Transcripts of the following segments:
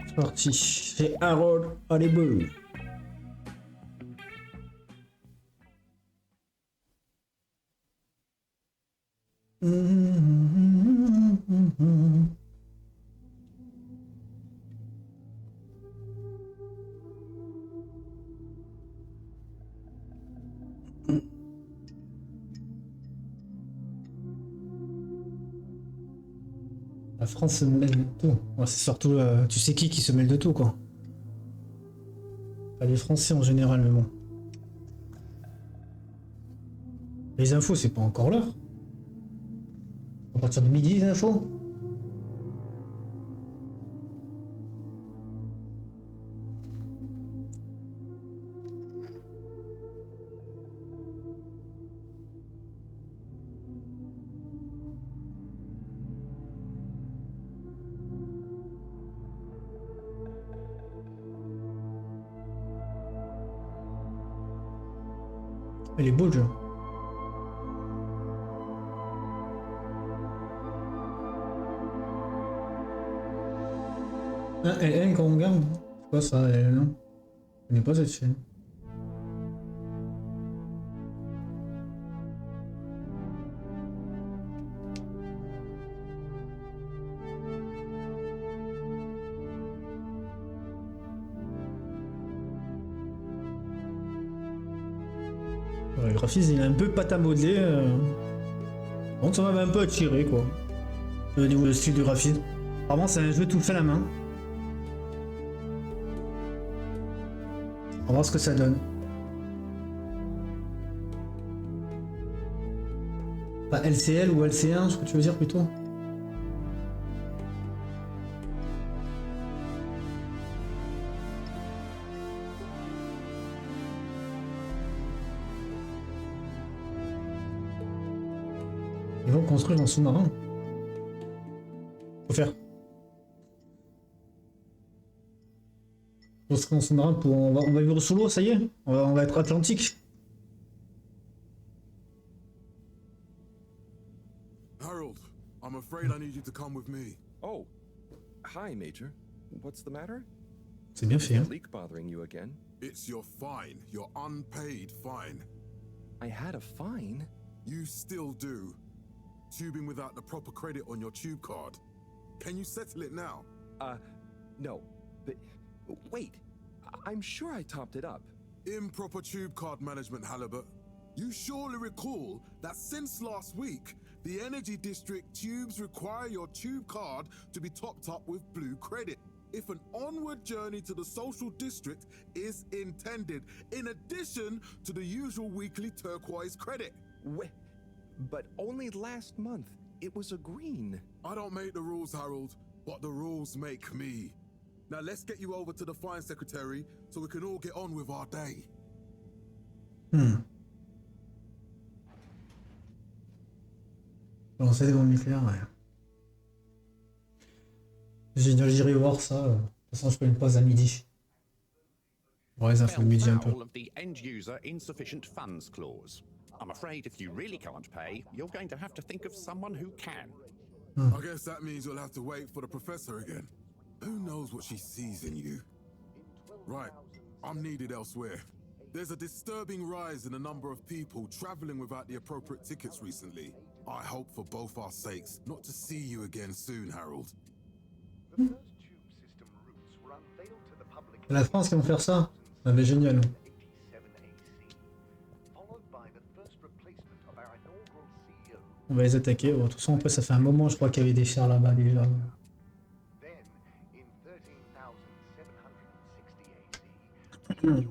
C'est parti. C'est Harold Halibut. La France se mêle de tout. Ouais, c'est surtout, tu sais qui se mêle de tout, quoi. Pas les Français en général, mais bon. Les infos, c'est pas encore l'heure. À partir de midi, les infos. Elle est beau, le jeu. Ah, elle, quand on regarde, c'est quoi ça, elle, non? Je connais pas cette chaîne. Ouais, le graphisme, il est un peu pâte à modeler. Donc ça m'avait un peu attiré, quoi. Au niveau du style du graphisme. Apparemment, c'est un jeu tout fait à la main. On va voir ce que ça donne. Pas LCL ou LC1, ce que tu veux dire plutôt. Ils vont construire un sous-marin. Faut faire. Construire un sous-marin pour. On va vivre sous l'eau, ça y est. On va être atlantique. Harold, I'm afraid I need you to come with me. Oh, hi, Major. What's the matter? C'est bien fait, hein. Leak bothering you again? It's your fine, your unpaid fine. I had a fine? You still do. Tubing without the proper credit on your tube card. Can you settle it now? No. But wait, I'm sure I topped it up. Improper tube card management, Halibut. You surely recall that since last week, the Energy District tubes require your tube card to be topped up with blue credit if an onward journey to the social district is intended, in addition to the usual weekly turquoise credit. But only last month, it was a green. I don't make the rules, Harold, but the rules make me. Now let's get you over to the fine secretary so we can all get on with our day. Lancer des bombes nucléaires, ouais. J'irai voir ça. De toute façon, je fais une pause à midi. Ouais, les infos de midi un peu. Of the end user insufficient funds clause. I'm afraid if you really can't pay, you're going to have to think of someone who can. I guess that means you'll have to wait for the professor again. Who knows what she sees in you? Right, I'm needed elsewhere. There's a disturbing rise in the number of people traveling without the appropriate tickets recently. I hope for both our sakes not to see you again soon, Harold. C'est la France qui vont faire ça? Ah mais génial. On va les attaquer. Bon, de toute façon, après, ça fait un moment, je crois qu'il y avait des chars là-bas déjà.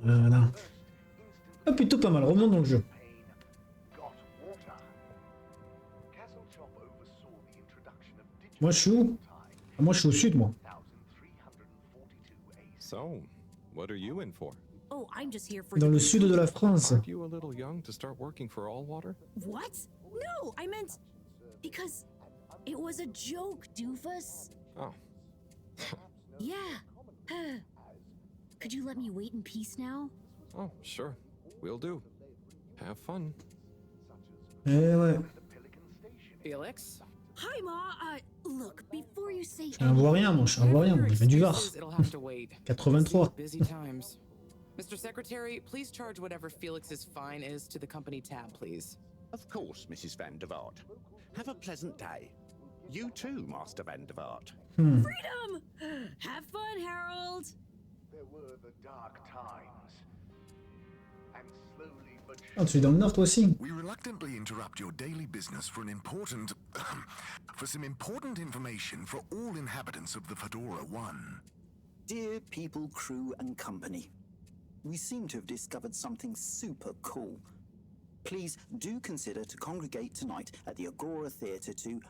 Voilà. Ah, plutôt pas mal. Revenons dans le jeu. Moi, je suis où? Ah, moi, je suis au sud, moi. So, what are you in for? Oh, I'm just here for Dans le sud de la France. Aren't you a little young to start working for All Water? What? No, I meant because it was a joke, doofus. Oh. Yeah. Could you let me wait in peace now? Oh, sure. Will do. Have fun. Eh ouais. Felix? Hi, Ma. Look, before you say Je suis un Voirien, moi, je suis un Voirien, moi, je viens du Var. 83. Busy times. Mr. Secretary, please charge whatever Felix's fine is to the company tab, please. Of course, Mrs. Van der Vaart. Have a pleasant day. You too, Master Van der Vaart. freedom! Have fun, Harold! There were the dark times. And slowly but Ah, tu es dans le Nord, toi aussi? We reluctantly interrupt your daily business for for some important information for all inhabitants of the FÉDORA I. Dear people, crew, and company, we seem to have discovered something super cool. Please do consider to congregate tonight at the Agora Theatre to...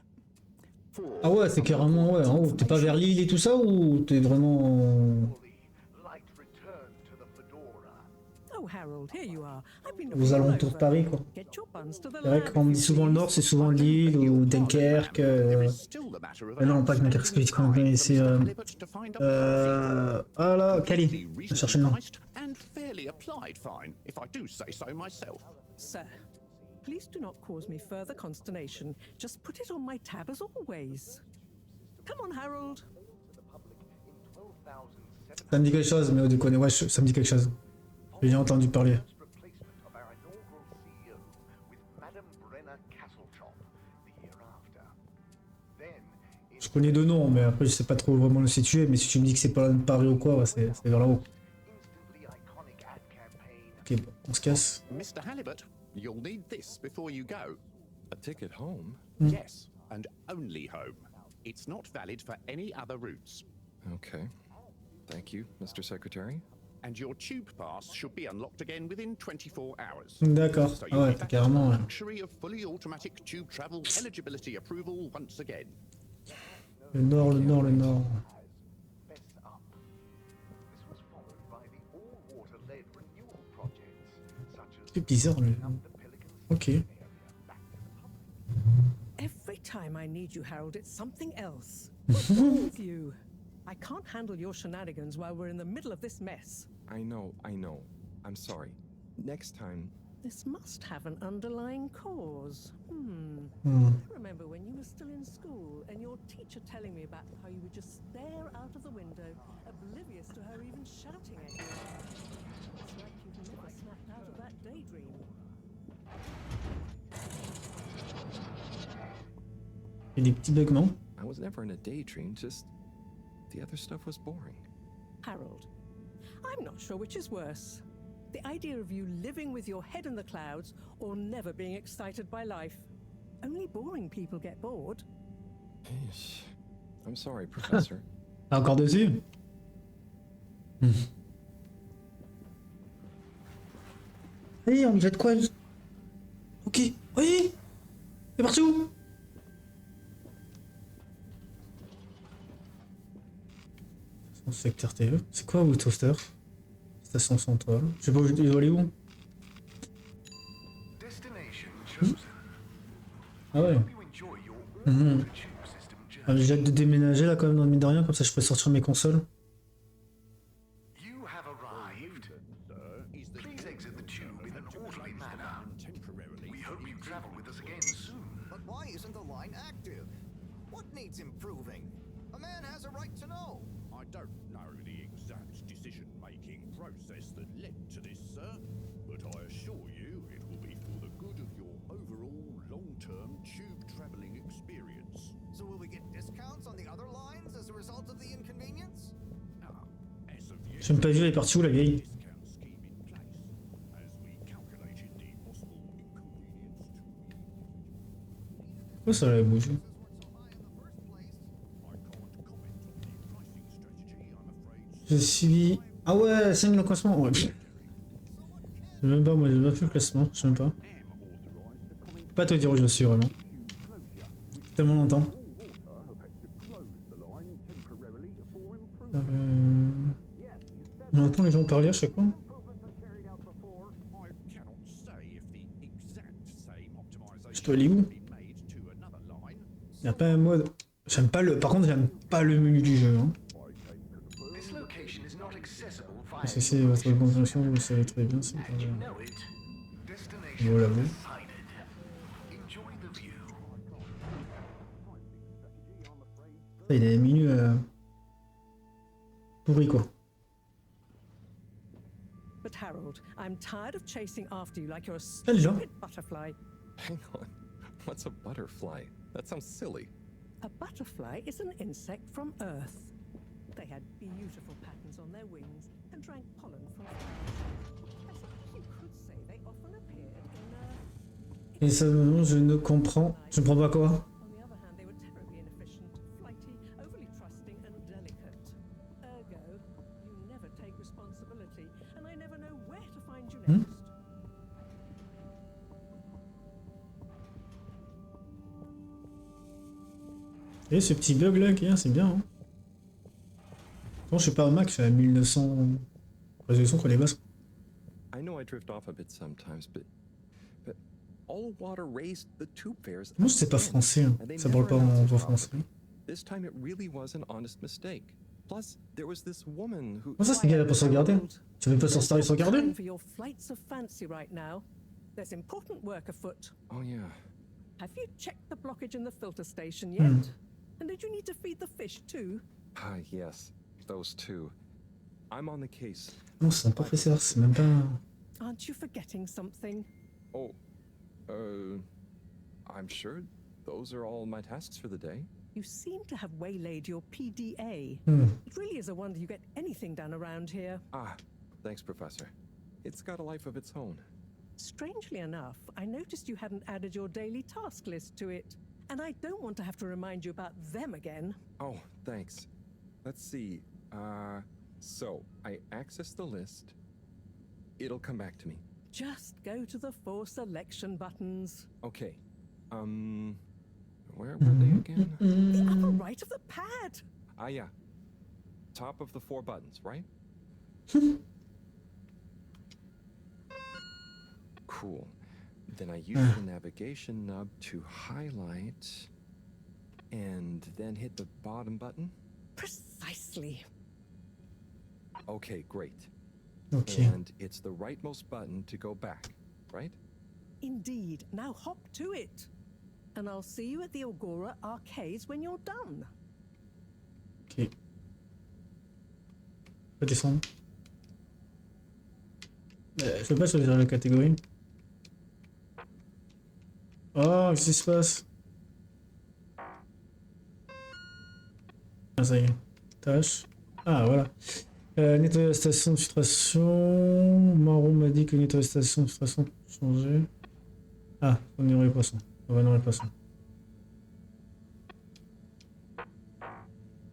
Ah ouais, c'est carrément, ouais, en haut. T'es pas vers l'île et tout ça, ou t'es vraiment... light return to the Fedora. Oh, Harold, here you are. I've been aux looking all alentours de over. Paris, quoi. Get your buns to the C'est vrai lab que quand on if dit you souvent le please. Nord, c'est souvent Lille ou Dunkerque. Non, pas Dunkerque, c'est quand même, c'est... Ah là, Calais. Je cherche le nom. And fairly applied fine, if I do say so myself. Sir, please do not cause me further consternation. Just put it on my tab as always. Come on, Harold. Ça me dit quelque chose, mais du coup, ouais, ça me dit quelque chose. J'ai déjà entendu parler. Replacement of our inaugural CEO with Madame Brenner Castletop the year after. Then, Je connais deux noms, mais après, je sais pas trop vraiment le situer. Mais si tu me dis que c'est pas loin de Paris ou quoi, ouais, c'est vers là-haut. instantly iconic ad campaign. Ok, bon, on se casse. Mr. Halibut, you'll need this before you go. A ticket home? Yes, and only home. It's not valid for any other routes. Okay. Thank you, Mr. Secretary. And your tube pass should be unlocked again within 24 hours. D'accord. So Ah you'll ouais, be back carrément. to Ouais. the luxury of fully automatic tube travel eligibility approval once again. Le Nord, le Nord, le Nord. Fess up. This was followed by the all-water-led renewal projects, such as C'est bizarre, le... the Pelican Ok. area back to the public. Every time I need you, Harold, it's something else. What's wrong with you? I can't handle your shenanigans while we're in the middle of this mess. I know. I'm sorry. Next time, This must have an underlying cause. I remember when you were still in school and your teacher telling me about how you would just stare out of the window, oblivious to her even shouting at you. It's like you've never snapped out of that daydream. Il y a des petits bugs, non? I was never in a daydream, just the other stuff was boring. Harold, I'm not sure which is worse. The idea of you living with your head in the clouds or never being excited by life. Only boring people get bored. Eesh. I'm sorry, Professor. T'es encore dessus? Allez, on jette quoi? Ok, oui. C'est parti où? Secteur TE. C'est quoi vous, toaster? Station centrale. Je sais pas où je dois aller où. Ah ouais. Ah, j'ai hâte de déménager là quand même dans le mine de rien, comme ça je pourrais sortir mes consoles. But why isn't the line active? What needs improving? A man has a right to know. I don't know the exact decision-making process that led to this, sir, but I assure you it will be for the good of your overall long-term tube travelling experience. So will we get discounts on the other lines as a result of the inconvenience? As of yet, J'ai même pas vu, elle est partie où la vieille? discount scheme in place, as we calculated the possible inconvenience to Pourquoi ça a bougé? I can't comment on the pricing strategy, I'm afraid. J'ai suivi. Ah ouais, c'est le classement. Ouais. Je sais même pas, moi j'ai pas fait le classement, je sais même pas. Je peux pas te dire où je suis vraiment. Tellement longtemps. J'entends les gens parler à chaque fois. Je peux aller où? Y'a pas un mode. J'aime pas le. Par contre, j'aime pas le menu du jeu. Hein. C'est votre compréhension, vous le savez très bien. C'est pas. Je vous l'avoue. Il a un milieu pourri quoi. But Harold, I'm tired of chasing after you like you're a Hello. stupid butterfly. Hang on. What's a butterfly? That sounds silly. A butterfly is an insect from Earth. They had beautiful patterns on their wings and drank pollen from flowers. As you could say, they often appeared in Et ça, je ne comprends. Je ne comprends pas quoi. On the other hand, they were terribly inefficient, flighty, overly trusting, and delicate. Ergo, you never take responsibility, and I never know where to find you next. Et ce petit bug là qu'il y a, c'est bien. Hein. Bon, je suis pas au max, je suis à 1900 résolution quoi les bases. I know I drift off a bit sometimes, but all water raised the tube fares. Moi, c'est pas français. Hein. Ça parle pas en voix français. This time it really was an honest mistake. Plus, there was this woman who. Comment ça, c'est galère pour sauvegarder? Tu veux pas sur Star et sauvegarder? For your flights of fancy right now. There's important work afoot. Oh yeah. Have you checked the blockage in the filter station yet? And did you need to feed the fish too? Ah yes, those two. I'm on the case. Non, c'est un professeur, c'est même pas. Aren't you forgetting something? Oh, I'm sure those are all my tasks for the day. You seem to have waylaid your PDA. It really is a wonder you get anything done around here. Ah, thanks, Professor. It's got a life of its own. Strangely enough, I noticed you hadn't added your daily task list to it. And I don't want to have to remind you about them again. Oh, thanks. Let's see. So I access the list. It'll come back to me. Just go to the 4 selection buttons. Okay. Where were they again? The upper right of the pad. Ah, yeah. Top of the 4 buttons, right? Cool. Then I use the navigation nub to highlight and then hit the bottom button. Precisely. Okay, great. Okay. And it's the rightmost button to go back, right? Indeed. Now hop to it. And I'll see you at the Agora arcades when you're done. Ok. On va descendre. Je peux pas choisir la catégorie. Oh, qu'est-ce qui se passe? Ah, ça y est. Tâche. Ah, voilà. Nettoyer la station de filtration. Mareaux m'a dit que nettoyer la station de filtration changer. Ah, on nourrit les poissons. On va nourrir les poissons.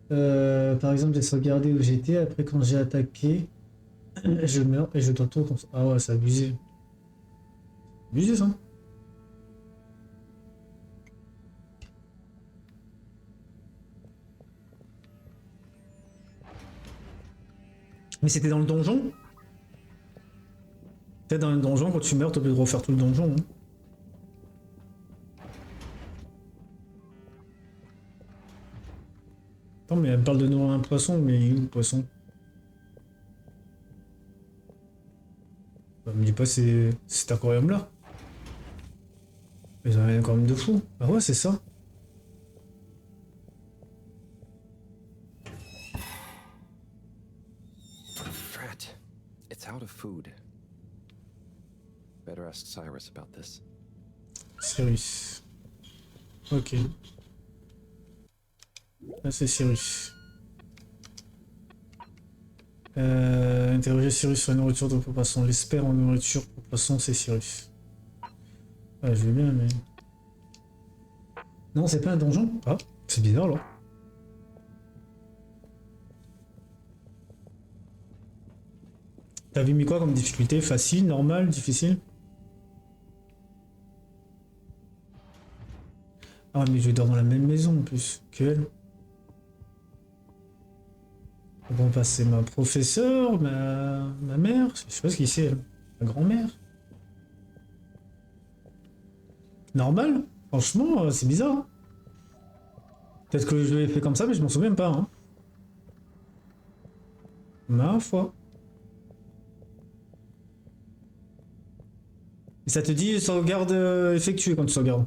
Par exemple, j'ai sauvegardé où j'étais. Après, quand j'ai attaqué, je meurs et je dois tout comme ça. Ah ouais, c'est abusé. Abusé ça. Mais c'était dans le donjon? Peut-être dans le donjon, quand tu meurs, t'as obligé de refaire tout le donjon. Hein. Attends, mais elle me parle de nourrir un poisson, mais il est où le poisson? Bah, me dis pas c'est cet aquarium là. Mais j'en ai un aquarium de fou. Bah ouais, c'est ça. Drat. It's out of food. Better ask Cyrus about this. Cyrus. Ok. Là c'est Cyrus. Interroger Cyrus sur la nourriture de poisson. L'expert en nourriture pour poisson, c'est Cyrus. Ouais, je veux bien, mais... Non, c'est pas un donjon? Ah, c'est bizarre, là. T'avais mis quoi comme difficulté? Facile, normal, difficile? Ah, mais je dors dans la même maison, en plus, qu'elle. Bon, bah, c'est ma professeure, ma mère, je sais pas ce qui c'est, ma grand-mère. Normal, franchement, c'est bizarre. Hein. Peut-être que je l'ai fait comme ça, mais je m'en souviens pas. Hein. Ma foi. Et ça te dit sauvegarde effectuée quand tu sauvegardes.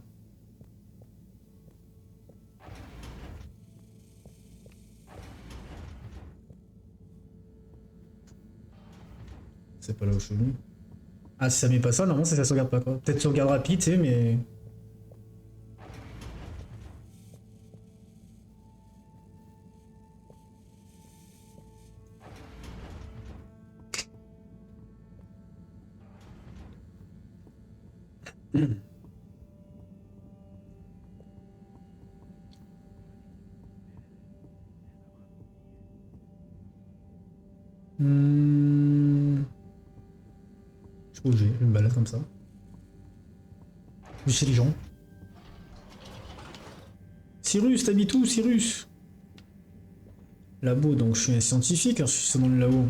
C'est pas là où je suis venu. Ah, si ça met pas ça, normalement ça sauvegarde pas quoi. Peut-être sauvegarde rapide, tu sais, mais... Je peux bouger, je me balade comme ça. Je suis les gens. Cyrus, t'habites où, Cyrus? Labo, donc je suis un scientifique, alors je suis dans le labo.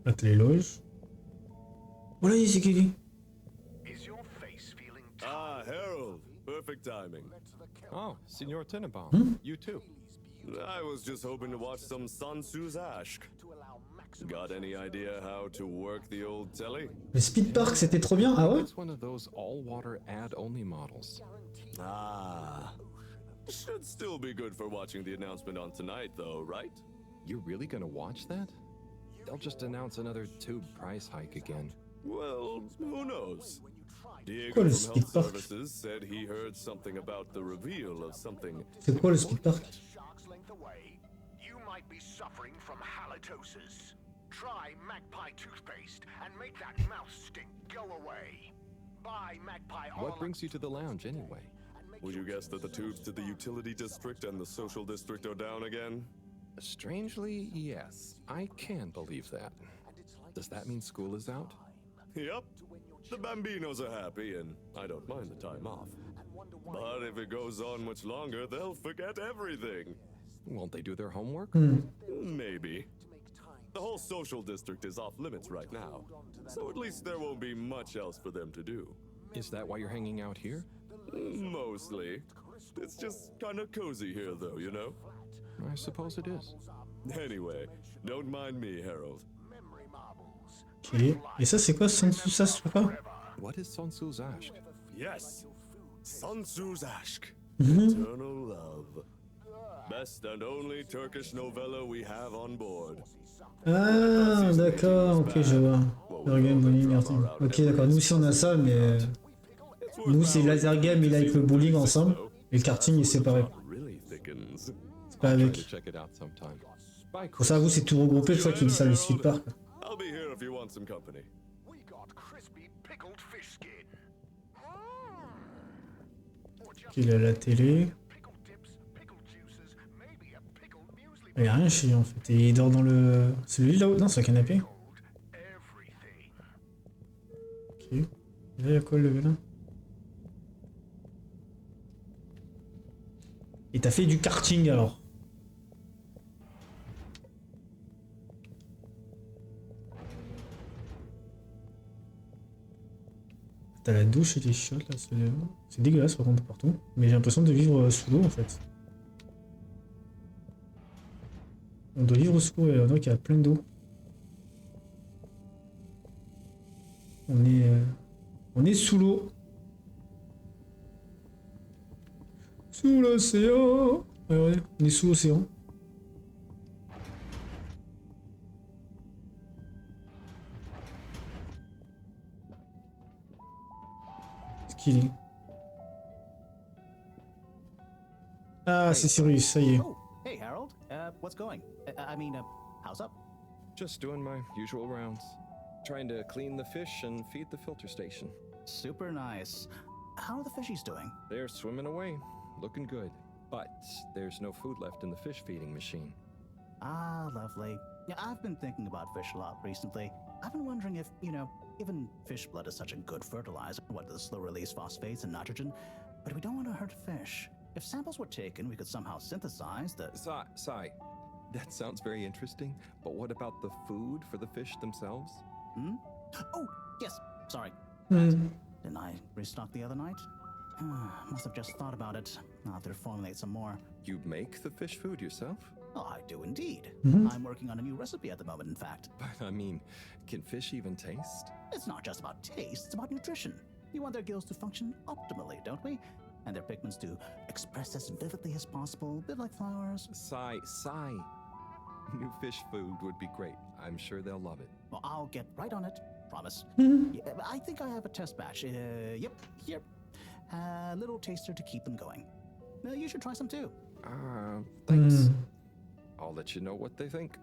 La clé loge. Voilà, c'est qui? Ah, Harold. Perfect timing. Oh, Signor Tenenbaum. You too. I was just hoping to watch some Sun Tzu's Ashk. Got any idea how to work the old telly? Le speed park, c'était trop bien, ah ouais? It's one of those all-water ad-only models. Ah. Should still be good for watching the announcement on tonight, though, right? You're really gonna watch that? They'll just announce another tube price hike again. Well, who knows? Diego Quoi le from speed Health park? Services said he heard something about the reveal of something. C'est quoi le speed park? You might be suffering from halitosis. Try Magpie toothpaste and make that mouth stink go away. Buy Magpie What brings you to the lounge anyway? Would you guess that the tubes to the utility district and the social district are down again? Strangely, yes. I can believe that. Does that mean school is out? Yep. The Bambinos are happy, and I don't mind the time off. But if it goes on much longer, they'll forget everything. Won't they do their homework? Maybe. The whole social district is off limits right now, so at least there won't be much else for them to do. Is that why you're hanging out here? Mostly. It's just kind of cozy here, though, you know? I suppose it is. Anyway, don't mind me, Harold. Ok. Et ça, c'est quoi ça, c'est quoi? What is Sun Tzu's Ashk? Yes! Sun Tzu's Ashk. Mhm. Eternal love. Best and only Turkish novella we have on board. Ah, d'accord, ok, je vois. Laser game, bowling, karting. Ok, d'accord, nous aussi on a ça, mais... Nous, c'est laser game, il est avec le bowling ensemble, et le karting est séparé. C'est pas avec. Pour ça, vous, c'est tout regroupé, c'est ça qui dit ça, le speed park. I'll be here if you want some company. Ok, il a la télé. Il n'y a rien chez lui en fait. Et il dort dans le... C'est lui là-haut? Non, c'est un canapé. Ok. Et là, il y a quoi le là? Et t'as fait du karting alors? T'as la douche et les chiottes là, c'est dégueulasse par contre partout. Mais j'ai l'impression de vivre sous l'eau en fait. On doit vivre sous l'eau et on dirait qu'il y a plein d'eau. On est sous l'eau. Sous l'océan. Ouais, ouais, on est sous l'océan. Qu'il est. Ah, c'est Cyrus, ça y est. Oh, hey Harold, what's going? How's up? Just doing my usual rounds. Trying to clean the fish and feed the filter station. Super nice. How are the fishies doing? They're swimming away, looking good. But there's no food left in the fish feeding machine. Ah, lovely. Yeah, I've been thinking about fish a lot recently. I've been wondering if, given fish blood is such a good fertilizer, what the slow-release phosphates and nitrogen, but we don't want to hurt fish. If samples were taken, we could somehow synthesize the... Sai, that sounds very interesting, but what about the food for the fish themselves? Hmm? Oh, yes, sorry. Didn't I restock the other night? Must have just thought about it. I'll have to formulate some more. You make the fish food yourself? Oh, I do indeed. I'm working on a new recipe at the moment, in fact. But, I mean, can fish even taste? It's not just about taste, it's about nutrition. We want their gills to function optimally, don't we? And their pigments to express as vividly as possible, a bit like flowers. Sai, New fish food would be great. I'm sure they'll love it. Well, I'll get right on it. Promise. Mhm. Yeah, I think I have a test batch. Yep, here. A little taster to keep them going. You should try some too. Thanks. I'll let you know what they think.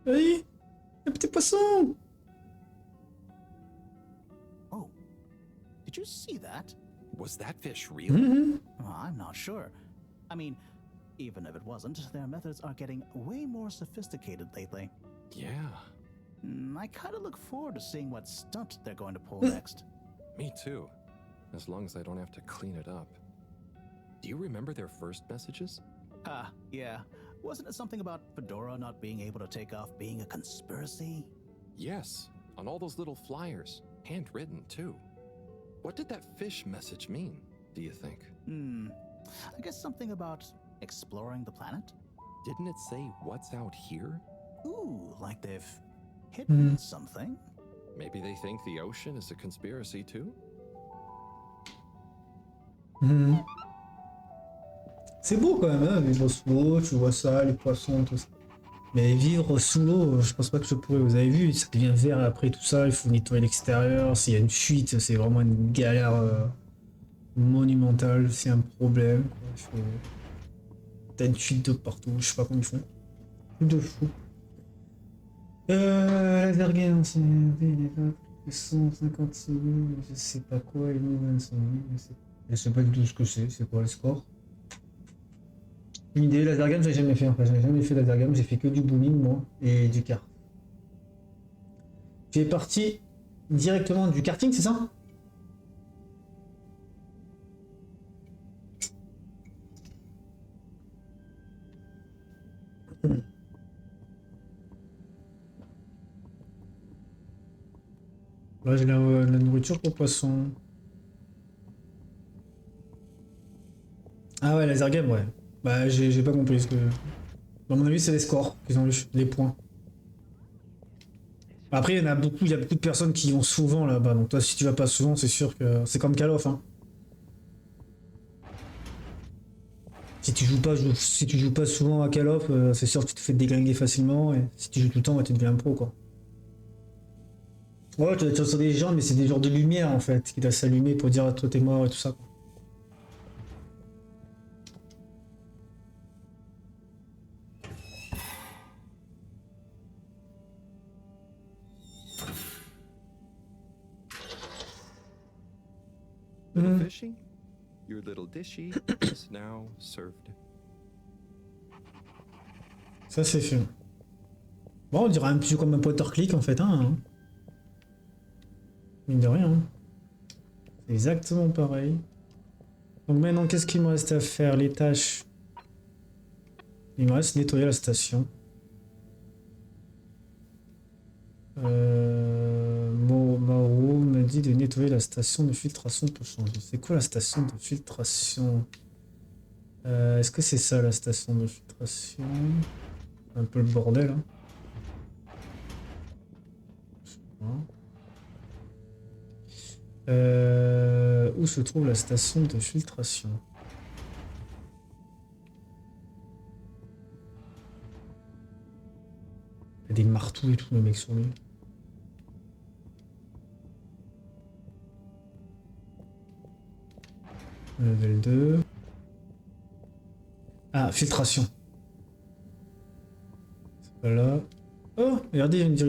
Oui, le petit poisson. Oh, did you see that? Was that fish real? Oh, I'm not sure. I mean, even if it wasn't, their methods are getting way more sophisticated lately. Yeah. I kind of look forward to seeing what stunt they're going to pull next. Me too. As long as I don't have to clean it up. Do you remember their first messages? Yeah. Wasn't it something about FÉDORA not being able to take off being a conspiracy? Yes, on all those little flyers, handwritten too. What did that fish message mean, do you think? I guess something about exploring the planet? Didn't it say what's out here? Ooh, like they've hidden something? Maybe they think the ocean is a conspiracy too? C'est beau quand même, hein, vivre sous l'eau, tu vois ça, les poissons, tout ça. Mais vivre sous l'eau, je pense pas que je pourrais. Vous avez vu, ça devient vert après tout ça, il faut nettoyer l'extérieur. S'il y a une fuite, c'est vraiment une galère monumentale, c'est un problème. Il faut... T'as une fuite d'eau partout, je sais pas comment ils font. Truc de fou. Laser game, c'est 150 secondes, je sais pas quoi, et nous 25 000, je sais pas du tout ce que c'est quoi le score. Une idée, laser game, j'ai jamais fait en fait, j'ai jamais fait laser game, j'ai fait que du bowling moi et du kart. Tu es parti directement du karting, c'est ça? Là j'ai la nourriture pour poisson. Ah ouais, laser game, ouais. Bah j'ai pas compris ce que... À mon avis c'est les scores qu'ils ont eu, les points. Après il y a beaucoup de personnes qui y vont souvent là-bas, donc toi si tu vas pas souvent c'est sûr que... C'est comme Call of hein. Si tu joues pas souvent à Call of, c'est sûr que tu te fais déglinguer facilement, et si tu joues tout le temps, ouais, tu deviens un pro quoi. Ouais, tu vas sur des gens, mais c'est des genres de lumière en fait, qui doivent s'allumer pour dire toi t'es mort et tout ça. Little fishy, your little dishy is now served. Ça c'est fait. Bon, on dirait un petit peu comme un point click en fait, hein. Mine de rien. C'est exactement pareil. Donc maintenant, qu'est-ce qu'il me reste à faire? Les tâches. Il me reste nettoyer la station. Mareaux me dit de nettoyer la station de filtration pour changer. C'est quoi la station de filtration? Est-ce que c'est ça la station de filtration? Un peu le bordel. Hein. Je sais pas. Où se trouve la station de filtration? Il y a des marteaux et tout, le mec sur lui. Level 2. Ah, filtration. C'est pas là. Oh, regardez, il y a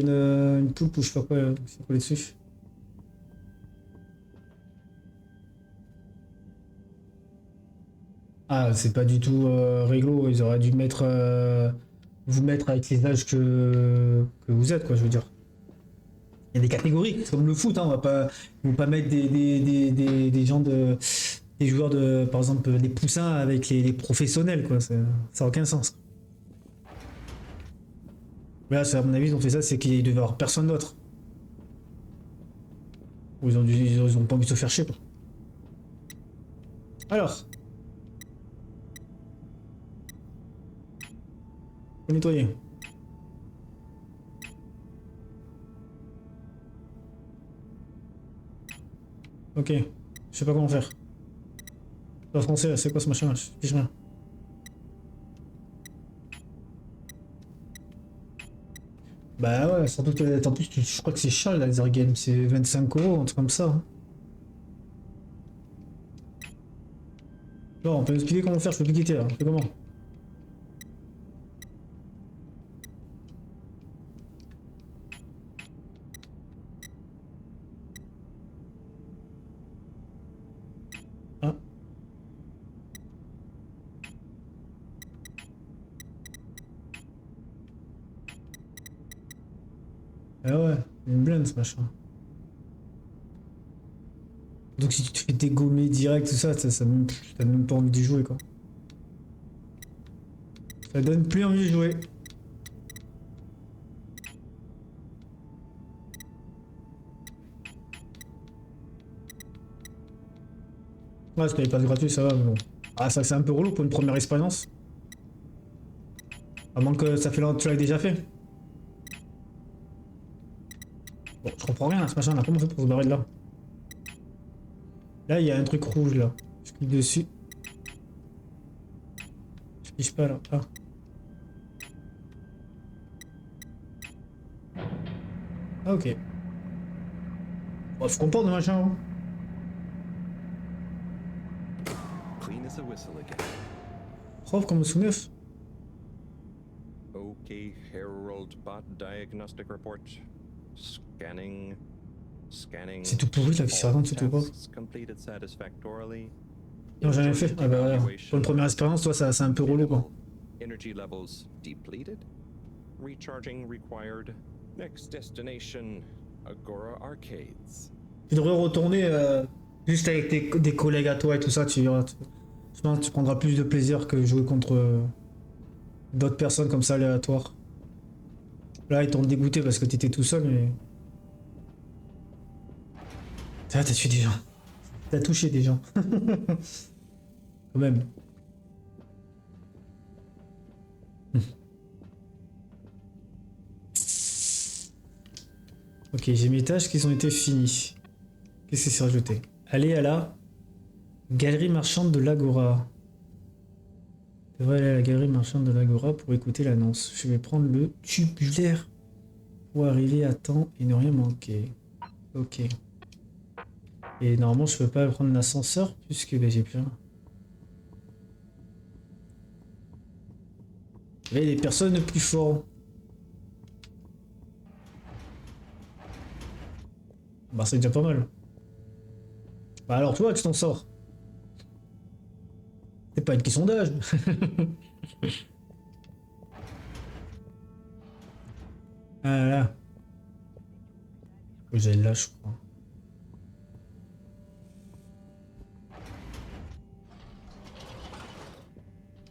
une poupe ou je sais pas quoi, c'est collé dessus. Ah, c'est pas du tout réglo, ils auraient dû mettre, vous mettre avec les âges que vous êtes, quoi, je veux dire. Il y a des catégories, c'est comme le foot, hein, ils vont pas mettre des gens de... Des joueurs de, par exemple, des poussins avec les professionnels, quoi, ça n'a aucun sens. Mais là, à mon avis, ils ont fait ça, c'est qu'ils devaient avoir personne d'autre. Ou ils ont pas envie de se faire chier, quoi. Alors. Faut nettoyer. Ok, je sais pas comment faire. En français, c'est quoi ce machin là? Je piche rien. Bah ouais, surtout que en plus, je crois que c'est cher le laser game, c'est 25 €, un truc comme ça. Hein. Genre, on peut expliquer comment faire, je peux plus quitter là, c'est comment? Ah. Ah ouais, une blinde ce machin. Donc si tu te fais dégommer direct, tout ça, t'as même pas envie d'y jouer quoi. Ça donne plus envie de jouer. Ouais, si t'avais pas de gratuit, ça va, mais bon. Ah, ça c'est un peu relou pour une première expérience. À moins que ça fait longtemps que tu l'as déjà fait. Bon, je comprends rien à ce machin là, comment on fait pour se barrer de là? Là, il y a un truc rouge là. Je clique dessus. Je clique pas là. Ah. Ah, ok. Bon, faut qu'on porte le machin. Hein. Clean as a whistle again. Propre comme sous neuf. Okay, Harold Bot Diagnostic Report. Scanning. C'est tout pourri là qui se raconte, c'est tout pas. Non, j'ai jamais fait. Ah bah ouais. Pour une première expérience, toi, c'est un peu relou quoi. Energy levels depleted. Recharging required. Next destination, Agora Arcades. Tu devrais retourner juste avec des collègues à toi et tout ça, je pense que tu prendras plus de plaisir que jouer contre d'autres personnes comme ça aléatoires. Là, ils t'ont dégoûté parce que t'étais tout seul, mais... Ah, t'as tué des gens. T'as touché des gens. Quand même. Ok, j'ai mes tâches qui ont été finies. Qu'est-ce que c'est rajouté? Aller à la galerie marchande de l'Agora. Je devrais aller à la galerie marchande de l'Agora pour écouter l'annonce. Je vais prendre le tubulaire pour arriver à temps et ne rien manquer. Ok. Et normalement, je peux pas prendre l'ascenseur puisque ben, j'ai plus rien. Il y a des personnes plus fortes. Bah, c'est déjà pas mal. Bah, alors, toi, tu t'en sors. C'est pas une question d'âge. Ah là. Faut que j'aille là, je crois.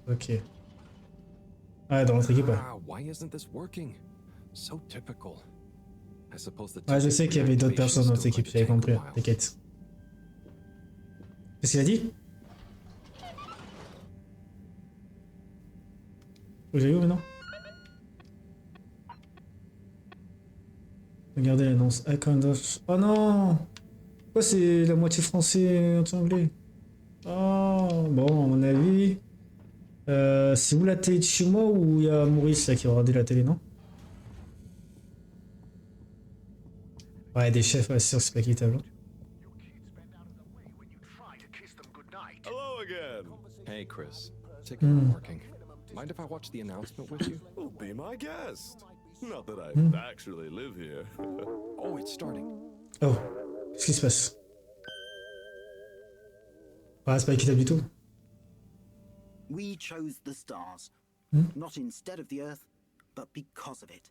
Ok. Ah, dans notre équipe, ouais. Ouais, je sais qu'il y avait d'autres personnes dans notre équipe, j'avais compris, t'inquiète. Qu'est-ce qu'il a dit? Vous avez où maintenant? Regardez l'annonce. Oh non! Pourquoi c'est la moitié français et anglais? Oh, bon, à mon avis. C'est où la télé de chez moi ou il y a Maurice là qui va regarder la télé, non? Ouais, des chefs, ouais, c'est sûr que c'est pas quittable. Hello again. Hey Chris, ticket not working. Mind if I watch the announcement with you? Well, be my guest. Not that I actually live here. Oh, it's starting. Oh, qu'est-ce qui se passe? Ouais, c'est pas équitable du tout. We chose the stars, not instead of the Earth, but because of it.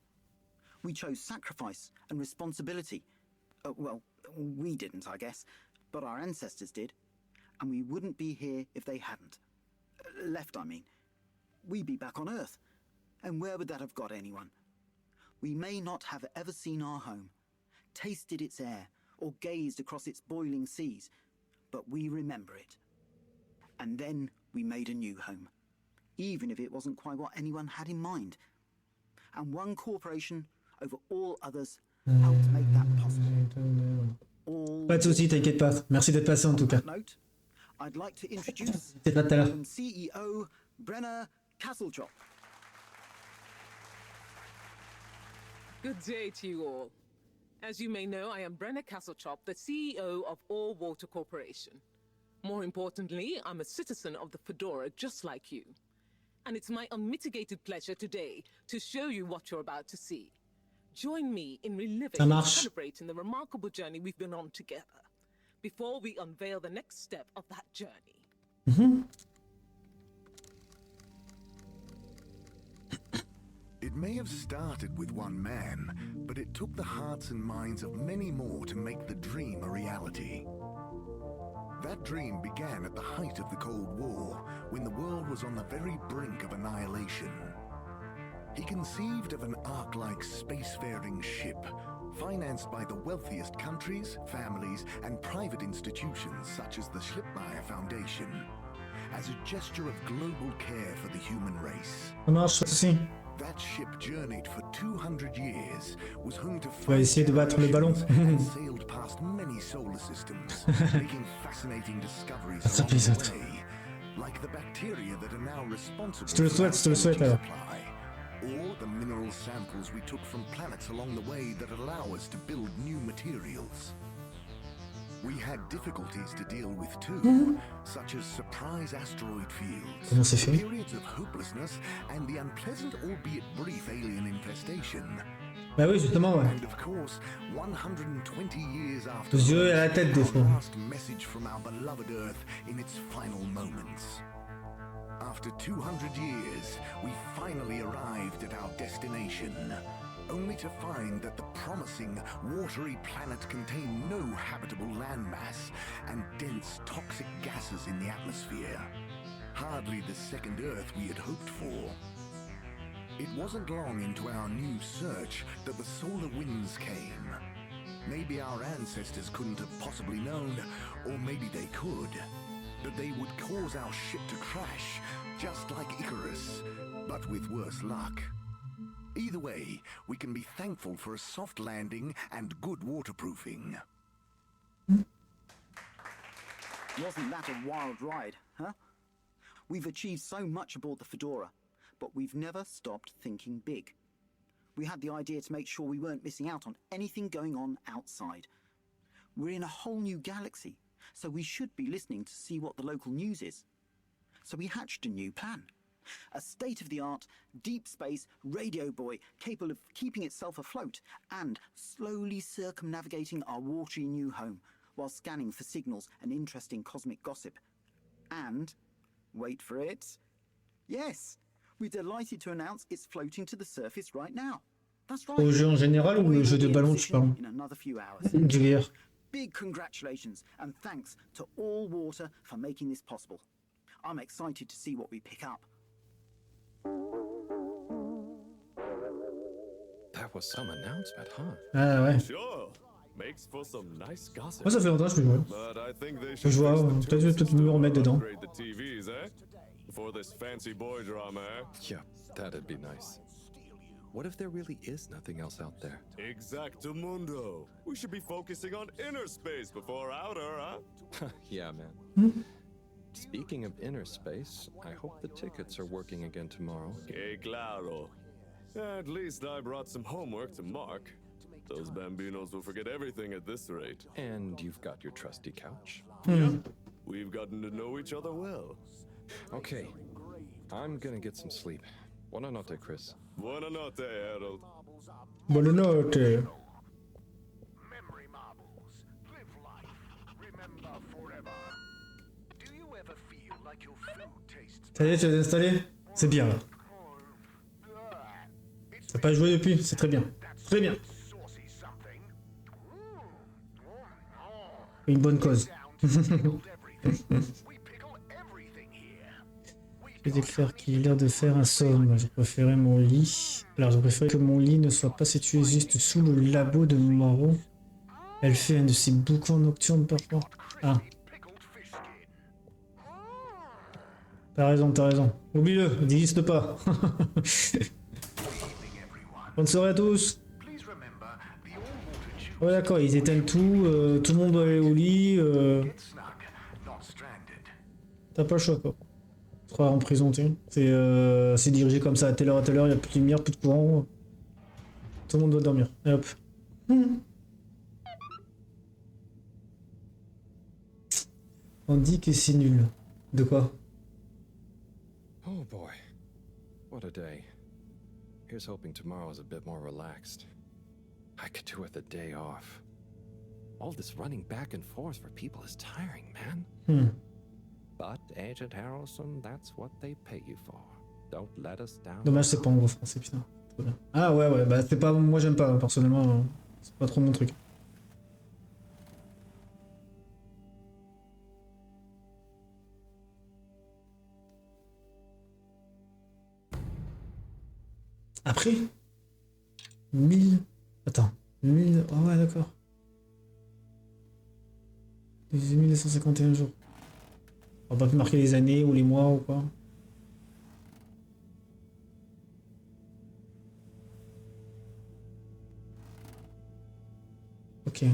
We chose sacrifice and responsibility. Well, we didn't, I guess, but our ancestors did, and we wouldn't be here if they hadn't. Left, I mean. We'd be back on Earth, and where would that have got anyone? We may not have ever seen our home, tasted its air, or gazed across its boiling seas, but we remember it. And then we made a new home, even if it wasn't quite what anyone had in mind. And one corporation over all others helped make that possible. Pas de soucis, t'inquiète pas. Merci d'être passé en tout cas. I'd like to introduce C'est pas tout à l'heure. Good day to you all. As you may know, I am Brenna Castletop, the CEO of All Water Corporation. More importantly, I'm a citizen of the Fedora just like you. And it's my unmitigated pleasure today to show you what you're about to see. Join me in reliving and celebrating the remarkable journey we've been on together, before we unveil the next step of that journey. It may have started with one man, but it took the hearts and minds of many more to make the dream a reality. That dream began at the height of the Cold War, when the world was on the very brink of annihilation. He conceived of an Ark-like spacefaring ship, financed by the wealthiest countries, families, and private institutions such as the Schlipmeyer Foundation, as a gesture of global care for the human race. That ship journeyed for 200 years, was home to and sailed past many solar systems, making fascinating discoveries along the way, like the bacteria that are now responsible for our energy supply, or the mineral samples we took from planets along the way that allow us to build new materials. We had difficulties to deal with too, such as surprise asteroid fields, periods of hopelessness, and the unpleasant albeit brief alien infestation. Bah oui, justement, ouais. And of course, 120 years after Les yeux à la tête des fois. last message from our beloved Earth in its final moments. After 200 years, we finally arrived at our destination, only to find that the promising, watery planet contained no habitable landmass and dense, toxic gases in the atmosphere. Hardly the second Earth we had hoped for. It wasn't long into our new search that the solar winds came. Maybe our ancestors couldn't have possibly known, or maybe they could, that they would cause our ship to crash, just like Icarus, but with worse luck. Either way, we can be thankful for a soft landing and good waterproofing. Wasn't that a wild ride, huh? We've achieved so much aboard the Fedora, but we've never stopped thinking big. We had the idea to make sure we weren't missing out on anything going on outside. We're in a whole new galaxy, so we should be listening to see what the local news is. So we hatched a new plan. A state-of-the-art, deep space radio buoy capable of keeping itself afloat and slowly circumnavigating our watery new home while scanning for signals and interesting cosmic gossip. And, wait for it, yes, we're delighted to announce it's floating to the surface right now. That's right. Au jeu en général ou le jeu de ballon tu parles? In another few hours. Du VR. Big congratulations and thanks to All Water for making this possible. I'm excited to see what we pick up. That was some announcement, huh? Ah ouais. Sure. Makes for some nice gossip. Moi ça fait longtemps que je peux jouer. But I think they Je should vois, peut-être me remettre dedans. upgrade the TVs, eh? For this fancy boy drama, eh? Yeah, that'd be nice. What if there really is nothing else out there? Exactamundo. We should be focusing on inner space before outer, huh? Yeah, man. Speaking of inner space, I hope the tickets are working again tomorrow. Que claro. At least I brought some homework to mark. Those bambinos will forget everything at this rate. And you've got your trusty couch. Yep. We've gotten to know each other well. Okay, I'm gonna get some sleep. Buonanotte, Chris. Buonanotte, Harold. Buonanotte. Memory marbles. Live life. Remember forever. Do you ever feel like your food tastes Ça y est, tu l'as installé? C'est bien là. T'as pas joué depuis? C'est très bien. Très bien. Une bonne cause. Je vais déclarer qu'il a l'air de faire un somme. Je préférais mon lit. Alors je préférais que mon lit ne soit pas situé juste sous le labo de Mareaux. Elle fait un de ces boucans nocturnes parfois. Ah. T'as raison, t'as raison. Oublie-le, il n'existe pas. Bonne soirée à tous. Ouais d'accord, ils éteignent tout, tout le monde doit aller au lit. T'as pas le choix quoi. Tu seras en prison, tu sais. C'est dirigé comme ça à telle heure, il n'y a plus de lumière, plus de courant. Tout le monde doit dormir. Et hop. On dit que c'est nul. De quoi? Oh boy, what a day. Here's hoping tomorrow's a bit more relaxed. I could do with a day off. All this running back and forth for people is tiring, man. But, Agent Harrelson, that's what they pay you for. Don't let us down. Dommage, c'est pas en gros français, putain. Trop bien. Ah ouais, bah c'est pas... Moi j'aime pas, personnellement. C'est pas trop mon truc. Après 1000... Attends. 1000... Oh ouais, d'accord. 1251 jours. On va pas plus marquer les années ou les mois ou quoi. Ok.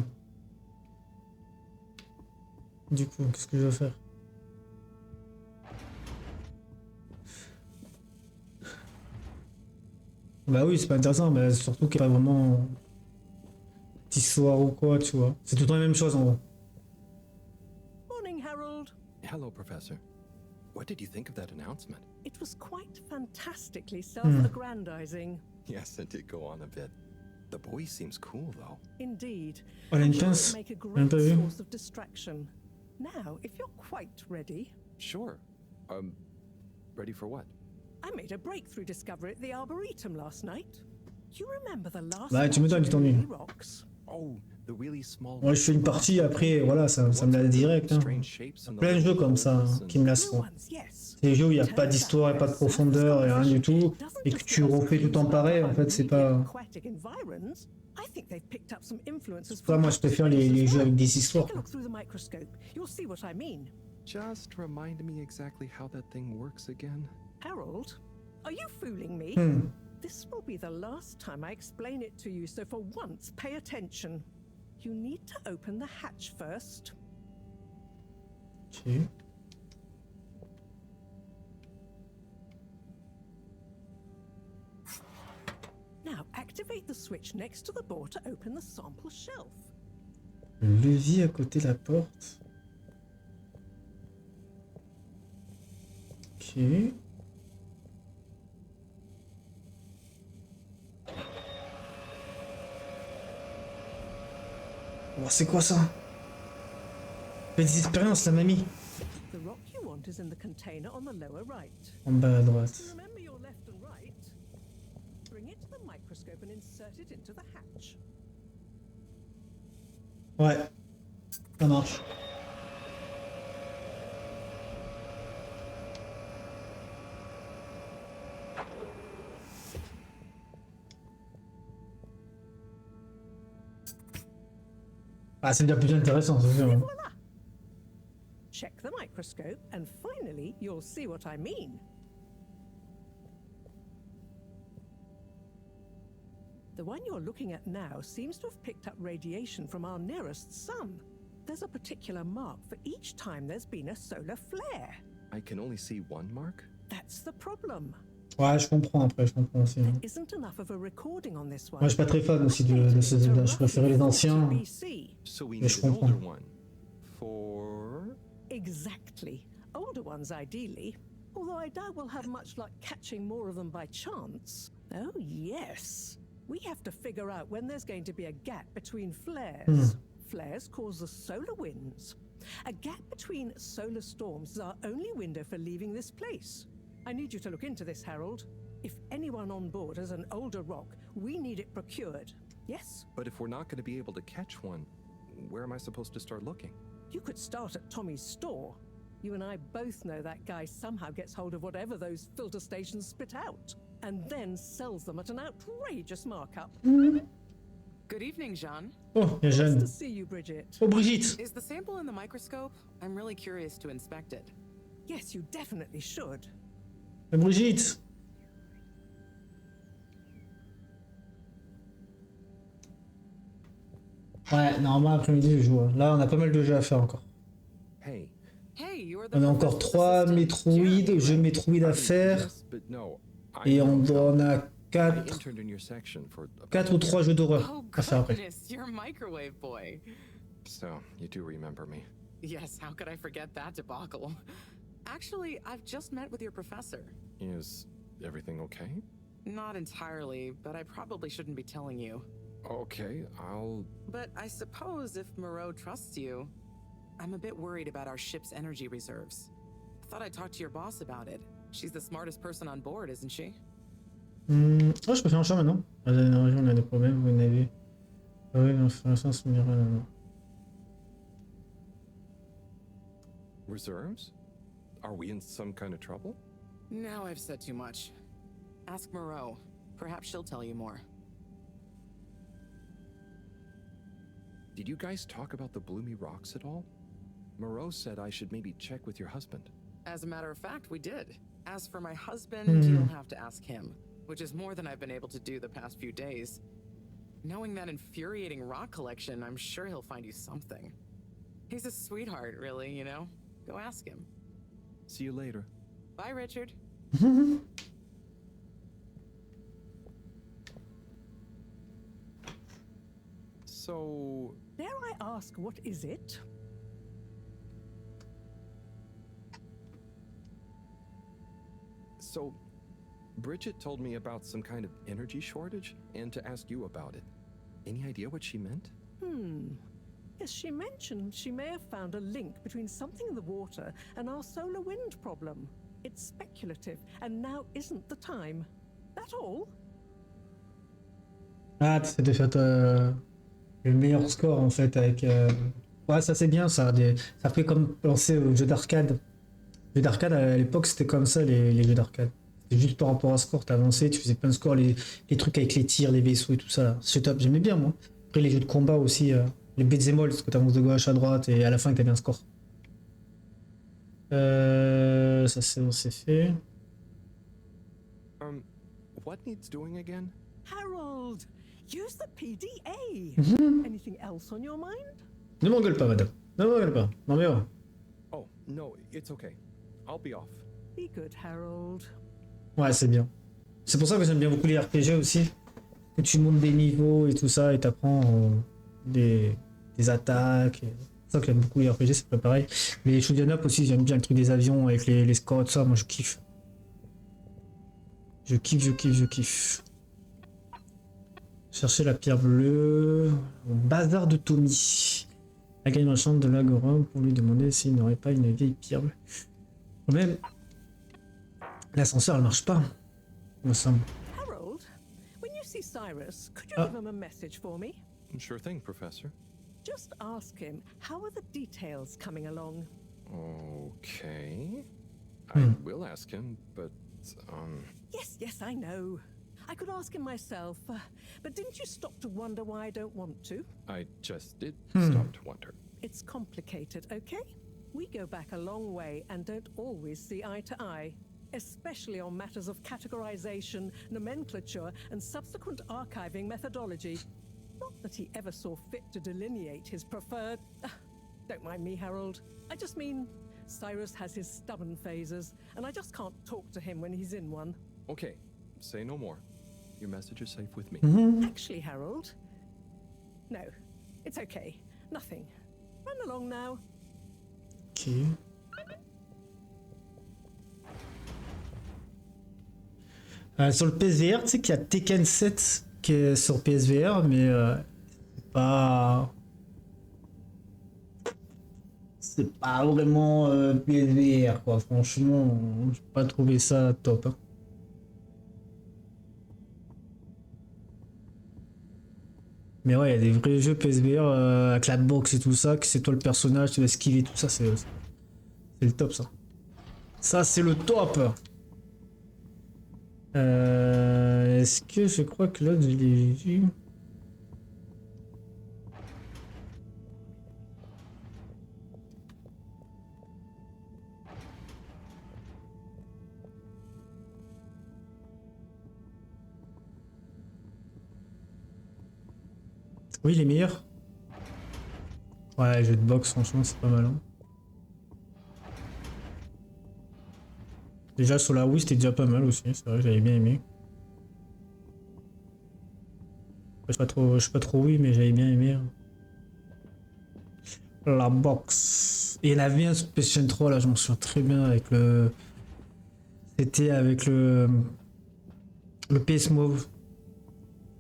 Du coup, qu'est-ce que je vais faire? Bah oui, c'est pas intéressant, mais surtout qu'il n'y a pas vraiment d'histoire ou quoi, tu vois. C'est tout le temps la même chose en gros. Morning, Harold. Hello, Professor. What did you think of that announcement? It was quite fantastically self-aggrandizing. Yes, it did go on a bit. The boy seems cool, though. Indeed. Oh, elle a une I'm sure pince. it'll make a J'ai même great pas vu. source of distraction. Now, if you're quite ready, Sure. Ready for what? I made a breakthrough discovery at the Arboretum last night. You remember the last Bah, tu m'étonnes, tu t'ennuies. Wheelie rocks? Oh, the really small. Moi, je fais une partie, après, voilà, ça me la direct. Hein. Plein de jeux comme ça hein, qui me lassent. Blue ones, yes. C'est des jeux où il n'y a pas d'histoire, et pas de profondeur, et rien du tout, et que tu refais tout le temps pareil, en fait, c'est pas... Aquatic environs. I think they've picked up some influences C'est pas moi, je préfère les jeux avec des histoires. Take a look through the microscope. You'll see what I mean. Just remind me exactly how that thing works again. Harold, are you fooling me? This will be the last time I explain it to you, so for once, pay attention. You need to open the hatch first. Ok. Now, activate the switch next to the door to open the sample shelf. Le levier à côté de la porte. Ok. Oh, c'est quoi ça? Fais des expériences, la mamie. The rock you want is in the container on the lower right. En bas à droite. So remember your left and right. Bring it to the microscope and insert it into the hatch. Ouais. Ça marche. Ah, c'est déjà plus intéressant, c'est sûr. Et Hein. voila! Check the microscope and finally you'll see what I mean. The one you're looking at now seems to have picked up radiation from our nearest sun. There's a particular mark for each time there's been a solar flare. I can only see one mark? That's the problem. Ouais, je comprends après, je comprends aussi. Hein. There isn't enough of a recording on this one. Moi, je suis pas très fan aussi de ce Zelda. Je préférais les anciens. So we Mais need je an comprends. older one. For... Exactly. Older ones, ideally. Although I doubt we'll have much luck catching more of them by chance. Oh, yes. We have to figure out when there's going to be a gap between flares. Flares cause the solar winds. A gap between solar storms is our only window for leaving this place. I need you to look into this, Harold. If anyone on board has an older rock, we need it procured. Yes? But if we're not going to be able to catch one, where am I supposed to start looking? You could start at Tommy's store. You and I both know that guy somehow gets hold of whatever those filter stations spit out, and then sells them at an outrageous markup. Good evening, Jeanne. Oh, il y a Nice Jeanne. to see you, Bridget. Oh, Brigitte. Is the sample in the microscope? I'm really curious to inspect it. Yes, you definitely should. Brigitte. Ouais, normalement après-midi je joue. Là, on a pas mal de jeux à faire encore. Hey. Hey, you're the On a encore professor's 3 assistant, Metroid, Jeremy, jeux right? Metroid à faire. Yes, but no. I Et on know en a I interned in your section for 4 ou 3 jeux d'horreur Oh, à faire après. goodness, you're a microwave boy. So, you do remember me. Yes, how could I forget that debacle? Actually, I've just met with your professor. Is everything okay? Not entirely, but I probably shouldn't be telling you. Okay, I'll... But I suppose if Moreau trusts you, I'm a bit worried about our ship's energy reserves. I thought I'd talk to your boss about it. She's the smartest person on board, isn't she? Oh, je peux faire un champ maintenant. À la dernière région, on a des problèmes, vous n'avez. Ah oui, non, c'est un sens minéral. Non. Reserves? Are we in some kind of trouble? Now I've said too much. Ask Moreau. Perhaps she'll tell you more. Did you guys talk about the bloomy rocks at all? Moreau said I should maybe check with your husband. As a matter of fact, we did. As for my husband, you'll have to ask him, which is more than I've been able to do the past few days. Knowing that infuriating rock collection, I'm sure he'll find you something. He's a sweetheart, really, you know? Go ask him. See you later. Bye, Richard. So... Dare I ask, what is it? So, Bridget told me about some kind of energy shortage and to ask you about it. Any idea what she meant? Yes, she mentioned she may have found a link between something in the water and our solar wind problem. It's speculative, and now isn't the time. That all? Ah, c'est de faire le meilleur score en fait avec. Ouais, ça c'est bien ça. Ça fait comme penser aux jeux d'arcade. Les jeux d'arcade à l'époque c'était comme ça les jeux d'arcade. C'était juste par rapport à score, t'avançais, tu faisais plein de scores, les trucs avec les tirs, les vaisseaux et tout ça. C'est top, j'aimais bien moi. Après les jeux de combat aussi, les beat'em all, parce que t'avances de gauche à droite et à la fin que t'as bien un score. Ça c'est fait. What needs doing again? Harold, use the PDA. Anything else on your mind? Ne m'engueule pas, madame. Ne m'engueule pas. Non mais oh. Oh, no, it's okay. I'll be off. Be good, Harold. Ouais, c'est bien. C'est pour ça que j'aime bien beaucoup les RPG aussi. Que tu montes des niveaux et tout ça et t'apprends des attaques. C'est pour ça que j'aime beaucoup les RPG, c'est pas pareil. Mais les shoot'em up aussi, j'aime bien le truc des avions avec les scores, tout ça, moi je kiffe. Je kiffe. Chercher la pierre bleue au bazar de Tommy. La gagne marchande de l'Agora pour lui demander s'il n'aurait pas une vieille pierre bleue. Même l'ascenseur elle marche pas, il me semble. Harold, when you see Cyrus, could you give him a message for me? Sure thing, Professor. Just ask him, how are the details coming along? Okay. I will ask him, but, Yes, I know. I could ask him myself, but didn't you stop to wonder why I don't want to? I just did stop to wonder. It's complicated, okay? We go back a long way and don't always see eye to eye, especially on matters of categorization, nomenclature, and subsequent archiving methodology. Not that he ever saw fit to delineate his preferred... Don't mind me, Harold. I just mean, Cyrus has his stubborn phases, and I just can't talk to him when he's in one. Okay, say no more. Your message is safe with me. Actually, Harold... No, it's okay. Nothing. Run along now. Ok. Sur le PSVR, tu sais qu'il y a Tekken 7 qui est sur PSVR, mais c'est pas... C'est pas vraiment PSVR, quoi. Franchement, j'ai pas trouvé ça top. Hein. Mais ouais, il y a des vrais jeux PSVR avec la boxe et tout ça, que c'est toi le personnage, tu vas esquiver, tout ça, c'est le top ça. Ça c'est le top. Est-ce que je crois que là je l'ai vu? Oui, les meilleurs. Ouais, jeu de boxe, franchement, c'est pas mal. Hein. Déjà sur la Wii, c'était déjà pas mal aussi. C'est vrai, j'avais bien aimé. Je suis pas trop oui, mais j'avais bien aimé. La box. Et il y en avait un sur PlayStation 3 là, je m'en souviens très bien avec le. C'était avec le PS Move.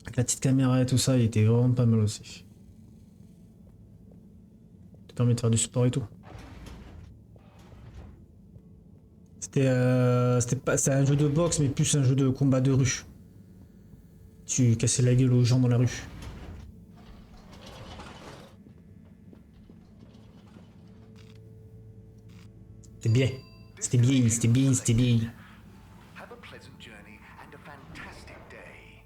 Avec la petite caméra et tout ça, il était vraiment pas mal aussi. Ça permet de faire du sport et tout. C'est un jeu de boxe, mais plus un jeu de combat de rue. Tu cassais la gueule aux gens dans la rue. C'était bien. C'était bien, c'était bien, c'était bien. Have a pleasant journey and a fantastic day.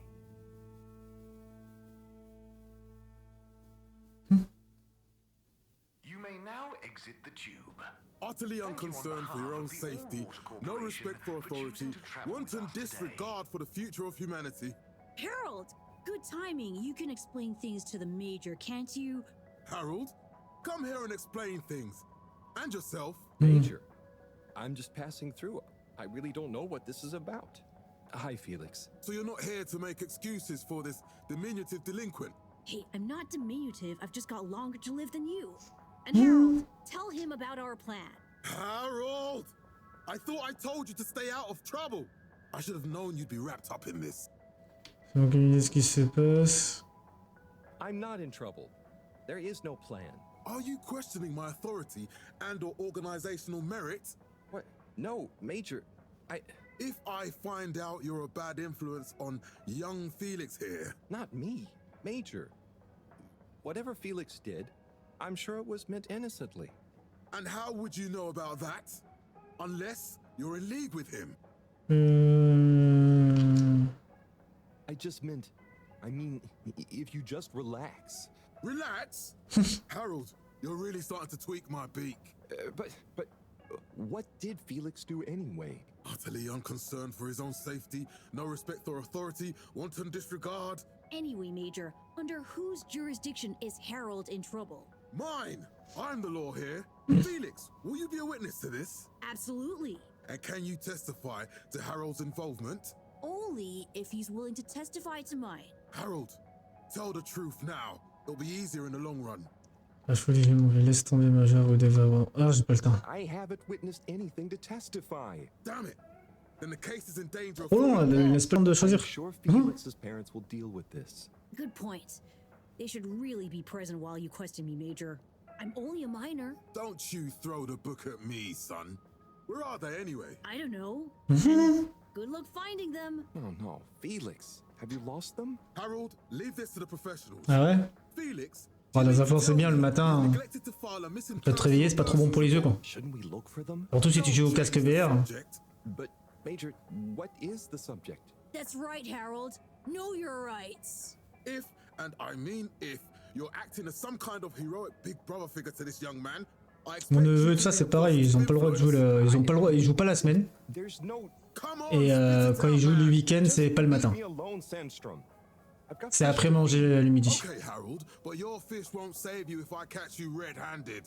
You may now exit the tube. Utterly unconcerned for your own safety, no respect for authority, wanton disregard for the future of humanity. Harold, good timing. You can explain things to the Major, can't you? Harold, come here and explain things. And yourself. Major, I'm just passing through. I really don't know what this is about. Hi, Felix. So you're not here to make excuses for this diminutive delinquent? Hey, I'm not diminutive. I've just got longer to live than you. And Harold, tell him about our plan. Harold! I thought I told you to stay out of trouble. I should have known you'd be wrapped up in this. Organiser ce qui se passe. I'm not in trouble. There is no plan. Are you questioning my authority and or organizational merit? What? No, Major. If I find out you're a bad influence on young Felix here... Not me, Major. Whatever Felix did, I'm sure it was meant innocently. And how would you know about that? Unless you're in league with him. I just meant... I mean, if you just relax. Relax? Harold, you're really starting to tweak my beak. But what did Felix do anyway? Utterly unconcerned for his own safety, no respect for authority, wanton disregard. Anyway, Major, under whose jurisdiction is Harold in trouble? Mine! I'm the law here. Felix, will you be a witness to this? Absolutely. And can you testify to Harold's involvement? Only if he's willing to testify to mine. Harold, tell the truth now. It'll be easier in the long run. Ah, je voulais laisse tomber majeur ou dévouement. Ah, j'ai pas le temps. I haven't witnessed anything to testify. Damn it. Then the case is in danger of... Oh non, il laisse plein de choisir. I'm sure Felix's parents will deal with this. Good point. They should really be present while you question me, Major. I'm only a minor. Don't you throw the book at me, son. Where are they anyway? I don't know. Good luck finding them. Oh no, Felix. Have you lost them? Harold, leave this to the professionals. Ah ouais? Felix, Oh, les enfants, c'est bien le matin. Tu peux te réveiller, c'est pas trop bon pour les yeux, quoi. Surtout si tu joues au casque VR. But, Major, what is the subject? That's right, Harold. Know your rights. If, and I mean if, you're acting as some kind of heroic big brother figure to this young man, Mon neveu et tout ça, c'est pareil, ils ont pas le droit de jouer ils ont pas le droit, ils jouent pas la semaine. Et quand ils jouent le week-end, c'est pas le matin. C'est après manger le midi. Okay, Harold, but your fist won't save you if I catch you red-handed.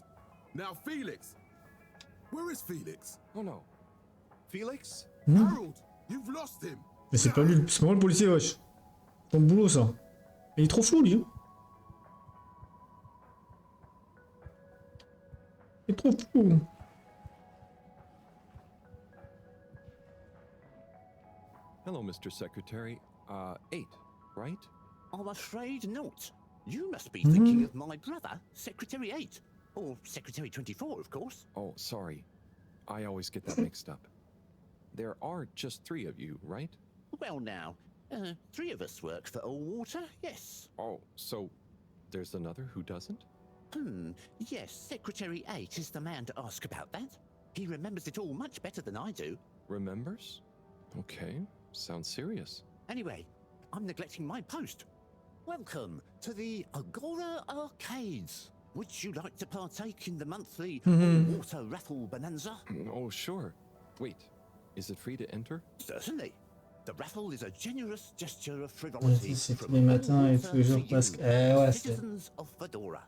Now, Felix. Where is Felix? Oh no. Felix? Harold, you've lost him. Mais c'est pas lui, c'est pas moi le policier, wesh. Ton boulot, ça. Il est trop flou, lui. Il est trop flou. Hello, Mr. Secretary. 8, right? I'm afraid not. You must be thinking of my brother, Secretary 8. Or Secretary 24, of course. Oh, sorry. I always get that mixed up. There are just 3 of you, right? Well now, 3 of us work for Allwater, yes. Oh, so there's another who doesn't? Yes, Secretary 8 is the man to ask about that. He remembers it all much better than I do. Remembers? Okay, sounds serious. Anyway, I'm neglecting my post. Welcome to the Agora Arcades. Would you like to partake in the monthly water raffle bonanza? Oh, sure. Wait, is it free to enter? Certainly. The raffle is a generous gesture of frivolity C'est tous from les matins et tous les jours presque. Ouais, citizens of Fedora.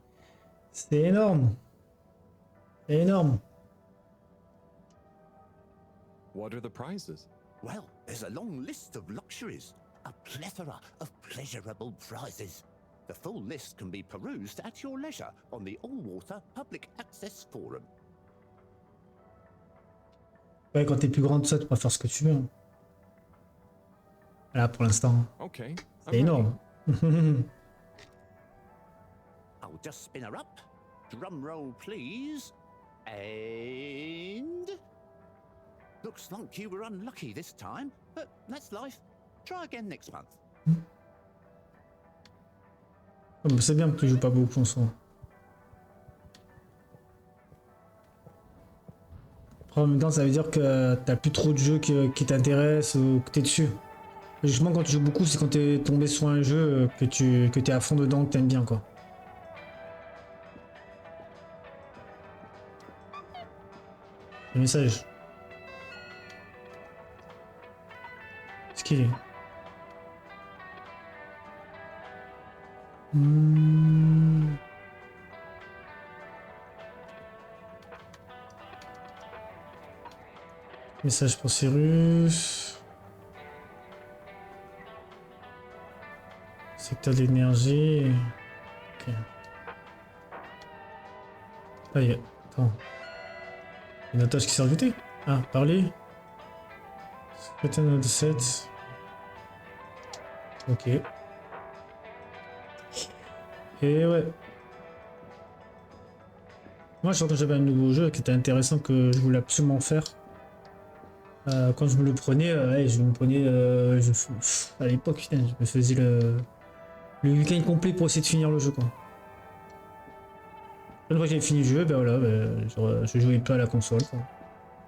C'est énorme. C'est énorme. What are the prizes? Well, there's a long list of luxuries. a plethora of pleasurable prizes. The full list can be perused at your leisure on the All-Water Public Access Forum. Ouais, quand t'es plus grand de ça, tu pourras faire ce que tu veux. Là, pour l'instant, c'est énorme. I'll just spin her up. Drum roll, please. And... Looks like you were unlucky this time, but that's life. Try again next month. C'est bien que tu joues pas beaucoup en soi. Après, en même temps, ça veut dire que t'as plus trop de jeux qui t'intéressent ou que t'es dessus. Justement, quand tu joues beaucoup, c'est quand t'es tombé sur un jeu que t'es à fond dedans, que t'aimes bien, quoi. Le message. Ce qu'il est. Message pour Cyrus. Secteur d'énergie. Ok. Ah, il y a... Attends. Une otage qui s'est rajoutée. Ah, parler. Secrétaire de 7. Ok. Et ouais. Moi, je sens que j'avais un nouveau jeu qui était intéressant que je voulais absolument faire. Quand je me le prenais, je me prenais à l'époque, putain, je me faisais le week-end complet pour essayer de finir le jeu, quoi. Une fois que j'ai fini le jeu, ben voilà, je jouais pas à la console, quoi.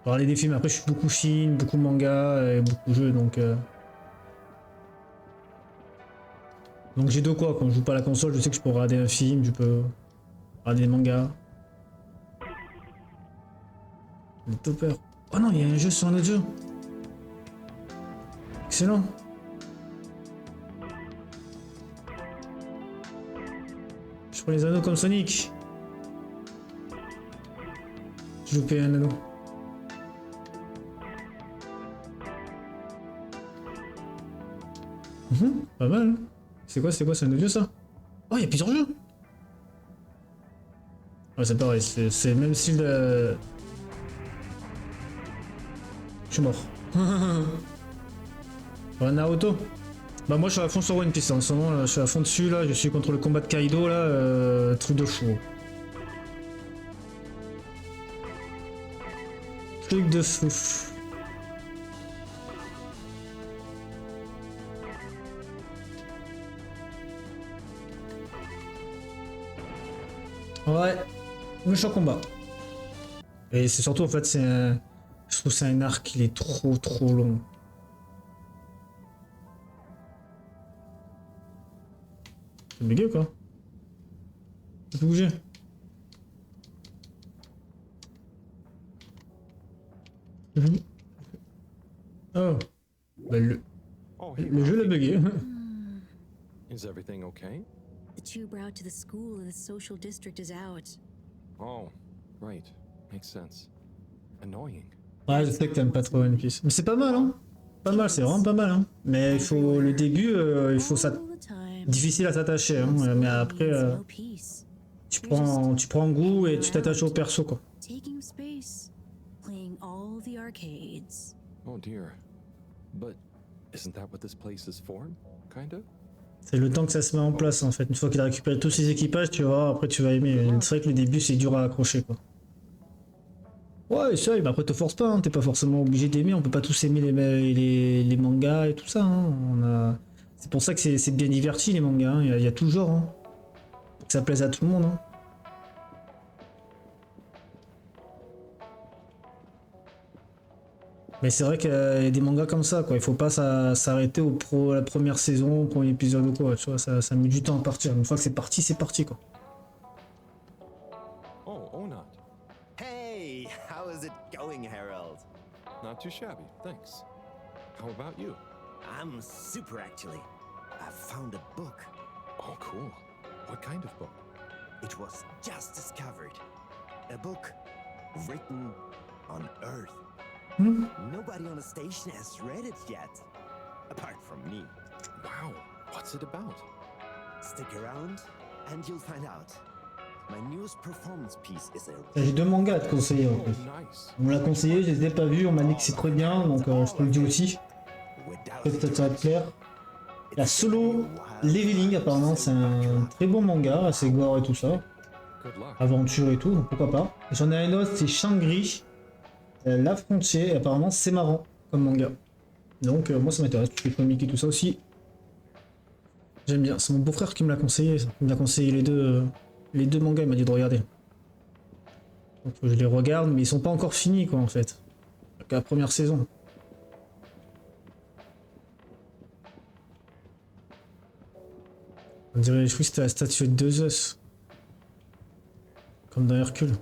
Je regardais des films, après je suis beaucoup film, beaucoup manga et beaucoup jeux, donc j'ai de quoi, quand je joue pas à la console, je sais que je peux regarder un film, je peux regarder des mangas. Le topper. Oh non, il y a un jeu sur un autre jeu. Excellent. Je prends les anneaux comme Sonic. J'ai loupé un anneau. Pas mal. C'est quoi, c'est un autre jeu ça? Oh, il y a plusieurs jeux. Ouais, c'est pareil, c'est le même style de... Je suis mort. Naruto. Bah moi je suis à fond sur One Piece en ce moment, là, je suis à fond dessus là, je suis contre le combat de Kaido là, truc de fou. Truc de fou. Ouais, méchant combat. Et c'est surtout en fait c'est un... Je trouve que c'est un arc qui est trop long. C'est bugué ou quoi? Je peux bouger. Oh. Bah le jeu l'a bugué. Is everything okay? The tube route to the school in the social district is out. Oh, right. Makes sense. Annoying. Ouais, je sais que t'aimes pas trop One Piece. Mais c'est pas mal, hein. Pas mal, c'est vraiment pas mal, hein. Mais il faut... Le début, il faut ça... Difficile à s'attacher, hein. Mais après... Tu prends goût et tu t'attaches au perso, quoi. Oh dear. But isn't that what this place is for? Kinda? C'est le temps que ça se met en place, en fait. Une fois qu'il a récupéré tous ses équipages, tu vas voir, après tu vas aimer. C'est vrai que le début, c'est dur à accrocher, quoi. Ouais, ça, mais après te force pas, hein. T'es pas forcément obligé d'aimer, on peut pas tous aimer les mangas et tout ça, hein. C'est pour ça que c'est bien diverti les mangas, hein. Il y a tout genre, hein. Pour que ça plaise à tout le monde, hein. Mais c'est vrai qu'il y a des mangas comme ça, quoi. Il faut pas s'arrêter la première saison, au premier épisode ou quoi, tu vois, ça met du temps à partir. Une fois que c'est parti, quoi. Going, Harold? Not too shabby, thanks. How about you? I'm super, actually. I found a book. Oh, cool. What kind of book? It was just discovered. A book written on Earth. Nobody on the station has read it yet, apart from me. Wow, what's it about? Stick around and you'll find out. My newest performance piece is a... J'ai 2 mangas à te conseiller en fait. On me l'a conseillé, je les ai pas vus, on m'a dit que c'est très bien, donc je te le dis aussi. Peut-être ça va te plaire. La Solo Leveling apparemment c'est un très bon manga, assez gore et tout ça. Aventure et tout, donc pourquoi pas. J'en ai un autre, c'est Shangri, La Frontière, et apparemment c'est marrant comme manga. Donc moi ça m'intéresse, tout ce qui est comique et tout ça aussi. J'aime bien, c'est mon beau-frère qui me l'a conseillé, il m'a conseillé les deux mangas, il m'a dit de regarder. Donc je les regarde, mais ils sont pas encore finis quoi en fait. Donc la première saison. On dirait, je crois que c'était la statuette de Zeus. Comme dans Hercule.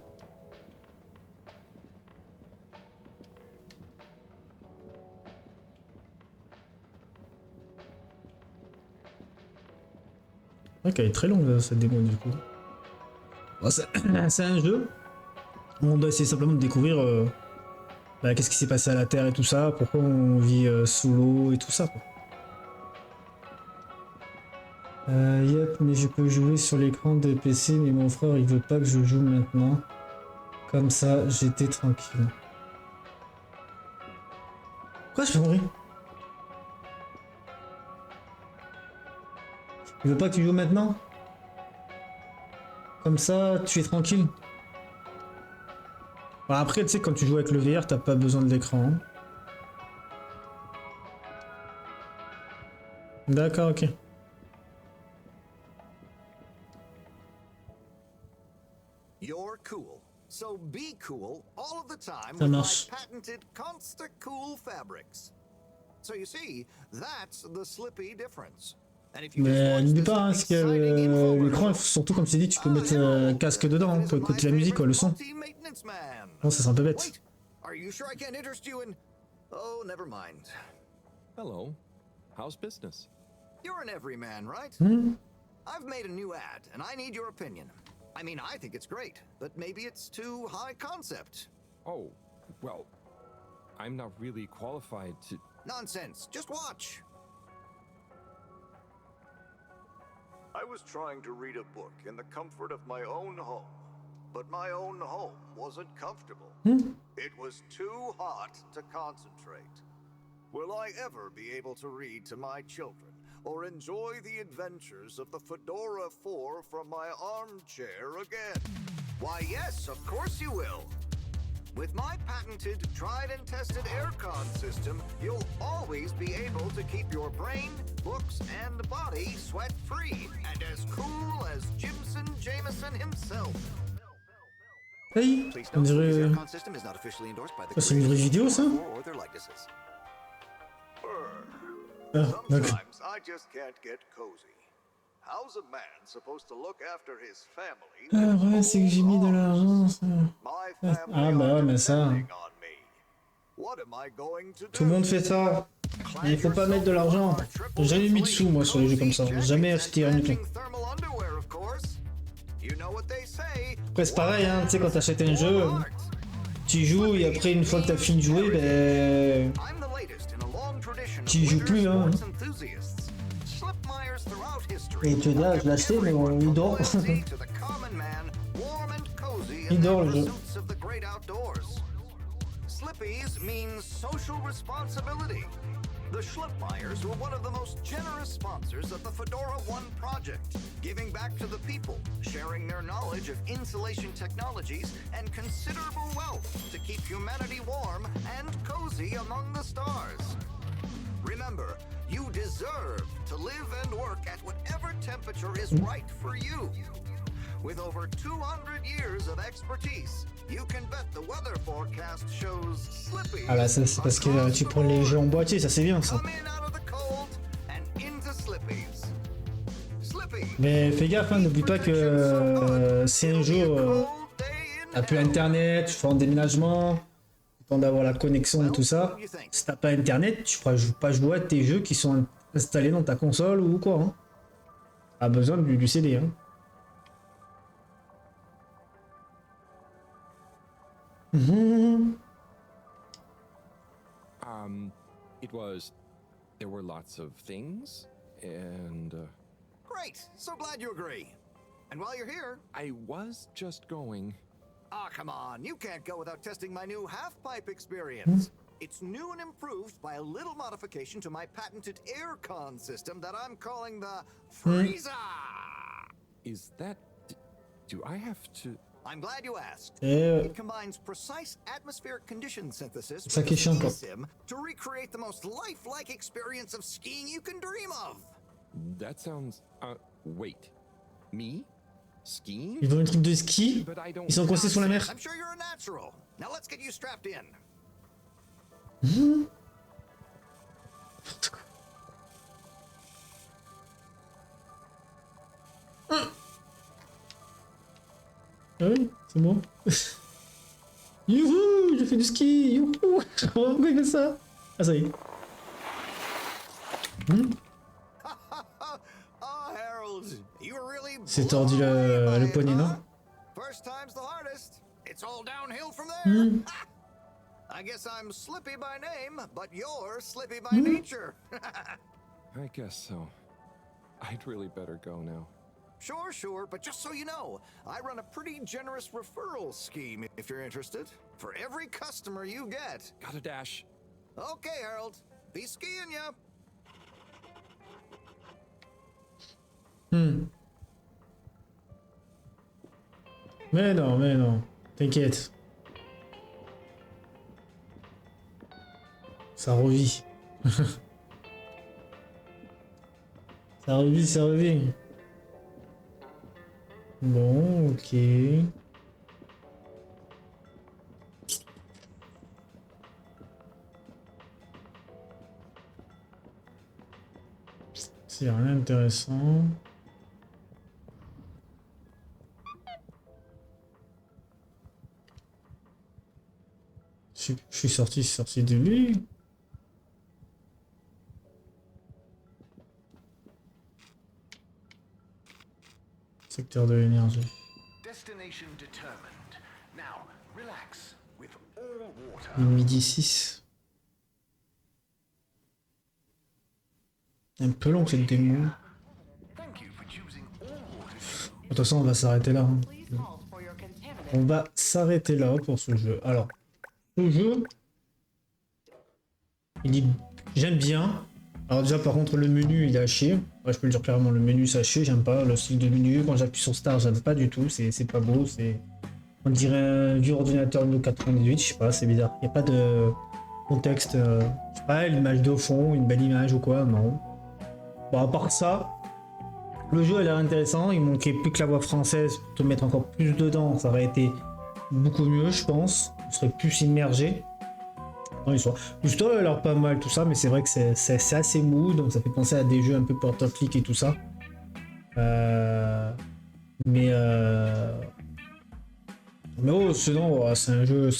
Ok, elle est très longue cette démo du coup. Bon, c'est un jeu où on doit essayer simplement de découvrir qu'est-ce qui s'est passé à la Terre et tout ça, pourquoi on vit sous l'eau et tout ça quoi. Yep, mais je peux jouer sur l'écran de PC, mais mon frère il veut pas que je joue maintenant. Comme ça, j'étais tranquille. Quoi, je fais mourir? Il veut pas que tu joues maintenant? Comme ça, tu es tranquille. Bon, après, tu sais, quand tu joues avec le VR, t'as pas besoin de l'écran. Hein. D'accord, ok. You're cool. So be cool all of the time Ça with my marche. patented Consta Cool fabrics. So you see, that's the Slippy difference. And if you Mais n'oublie pas, hein, parce que l'écran, surtout comme je t'ai dit, tu peux mettre un casque dedans hein, pour écouter la musique, quoi, le son. Bon, ça c'est un peu bête. Are you sure I can't interest you in... Oh, never mind. Hello. How's business? You're an everyman, right? I've made a new ad, and I need your opinion. I mean, I think it's great, but maybe it's too high concept. Oh, well, I'm not really qualified to... Nonsense. Just watch. I was trying to read a book in the comfort of my own home, but my own home wasn't comfortable. It was too hot to concentrate. Will I ever be able to read to my children or enjoy the adventures of the FÉDORA IV from my armchair again? Why, yes, of course you will. With my patented, tried and tested aircon system, you'll always be able to keep your brain, books, and body sweat-free and as cool as Jimson Jameson himself. Hey, on dirait... Ça c'est une vraie vidéo ça? Ah, d'accord. Sometimes I just can't get cozy. How's a man supposed to look after his family? Ah ouais, c'est que j'ai mis de l'argent ça. Ah bah ouais, mais ça... Tout le monde fait ça. Et il faut pas mettre de l'argent. J'ai jamais mis de sous moi sur les jeux comme ça. J'ai jamais acheté rien du tout. Après c'est pareil, hein, tu sais quand t'achètes un jeu, tu joues et après une fois que t'as fini de jouer, ben... tu y joues plus hein. Et tu es là, je l'ai acheté mais il dort. Il dort le jeu. Slippies means social responsibility. The Schlippmeyers were one of the most generous sponsors of the FÉDORA I project, giving back to the people, sharing their knowledge of insulation technologies and considerable wealth to keep humanity warm and cozy among the stars. Remember, you deserve to live and work at whatever temperature is right for you. With over 200 years of expertise, you can bet the weather forecast shows Slippy. Ah bah ça c'est parce que tu prends les jeux en boîtier, ça c'est bien ça. Mais fais gaffe, hein, n'oublie pas que c'est un jeu, t'as plus internet, tu fais un déménagement, temps d'avoir la connexion et tout ça. Si t'as pas internet, tu pourras pas jouer à tes jeux qui sont installés dans ta console ou quoi. Hein. T'as besoin du CD. Hein. It was... There were lots of things? And, Great! So glad you agree. And while you're here... I was just going... Ah, come on. You can't go without testing my new half-pipe experience. It's new and improved by a little modification to my patented aircon system that I'm calling the Freezer! Is that... Do I have to... I'm glad you asked. Et It combines precise atmospheric condition synthesis ça with qui est a chiant, ski quoi. sim to recreate the most lifelike experience of skiing you can dream of. That sounds... wait. Me? Skiing? Ils ont un truc de ski. But I don't... Ils sont coincés sous la mer. I'm sure you're a natural. Now let's get you strapped in. Ah oui, c'est bon. Youhou, j'ai fait du ski. Youhou. Pourquoi il fait ça? Ah ça y est. Oh, Harold, you were really C'est tordu le poignet, non? First time's the hardest. It's all downhill from there. I guess I'm Slippy by name, but you're Slippy by nature. I guess so. I'd really better go now. Sure, but just so you know, I run a pretty generous referral scheme if you're interested. For every customer you get. Gotta dash. Okay, Harold. Be skiing ya. Mais non. T'inquiète. Ça revit. Ça revit. Bon, ok. C'est rien d'intéressant. Je suis sorti de lui. Secteur de l'énergie. Destination determined. Now, relax with all water. Midi 6. Un peu long cette démo. De toute façon, on va s'arrêter là. On va s'arrêter là pour ce jeu. Alors, ce jeu, j'aime bien. Alors déjà, par contre, le menu, il est à chier. Ouais, je peux le dire clairement, le menu, c'est à chier. J'aime pas le style de menu. Quand j'appuie sur Start, j'aime pas du tout. C'est pas beau. On dirait un vieux ordinateur Windows 98. Je sais pas, c'est bizarre. Il n'y a pas de contexte. Je sais pas, l'image de fond, une belle image ou quoi. Non. Bon, à part ça, le jeu a l'air intéressant. Il manquait plus que la voix française pour te mettre encore plus dedans. Ça aurait été beaucoup mieux, je pense. On serait plus immergé. L'histoire a l'air pas mal, tout ça, mais c'est vrai que c'est assez mou, donc ça fait penser à des jeux un peu porte-clic et tout ça. Mais oh, sinon, c'est un jeu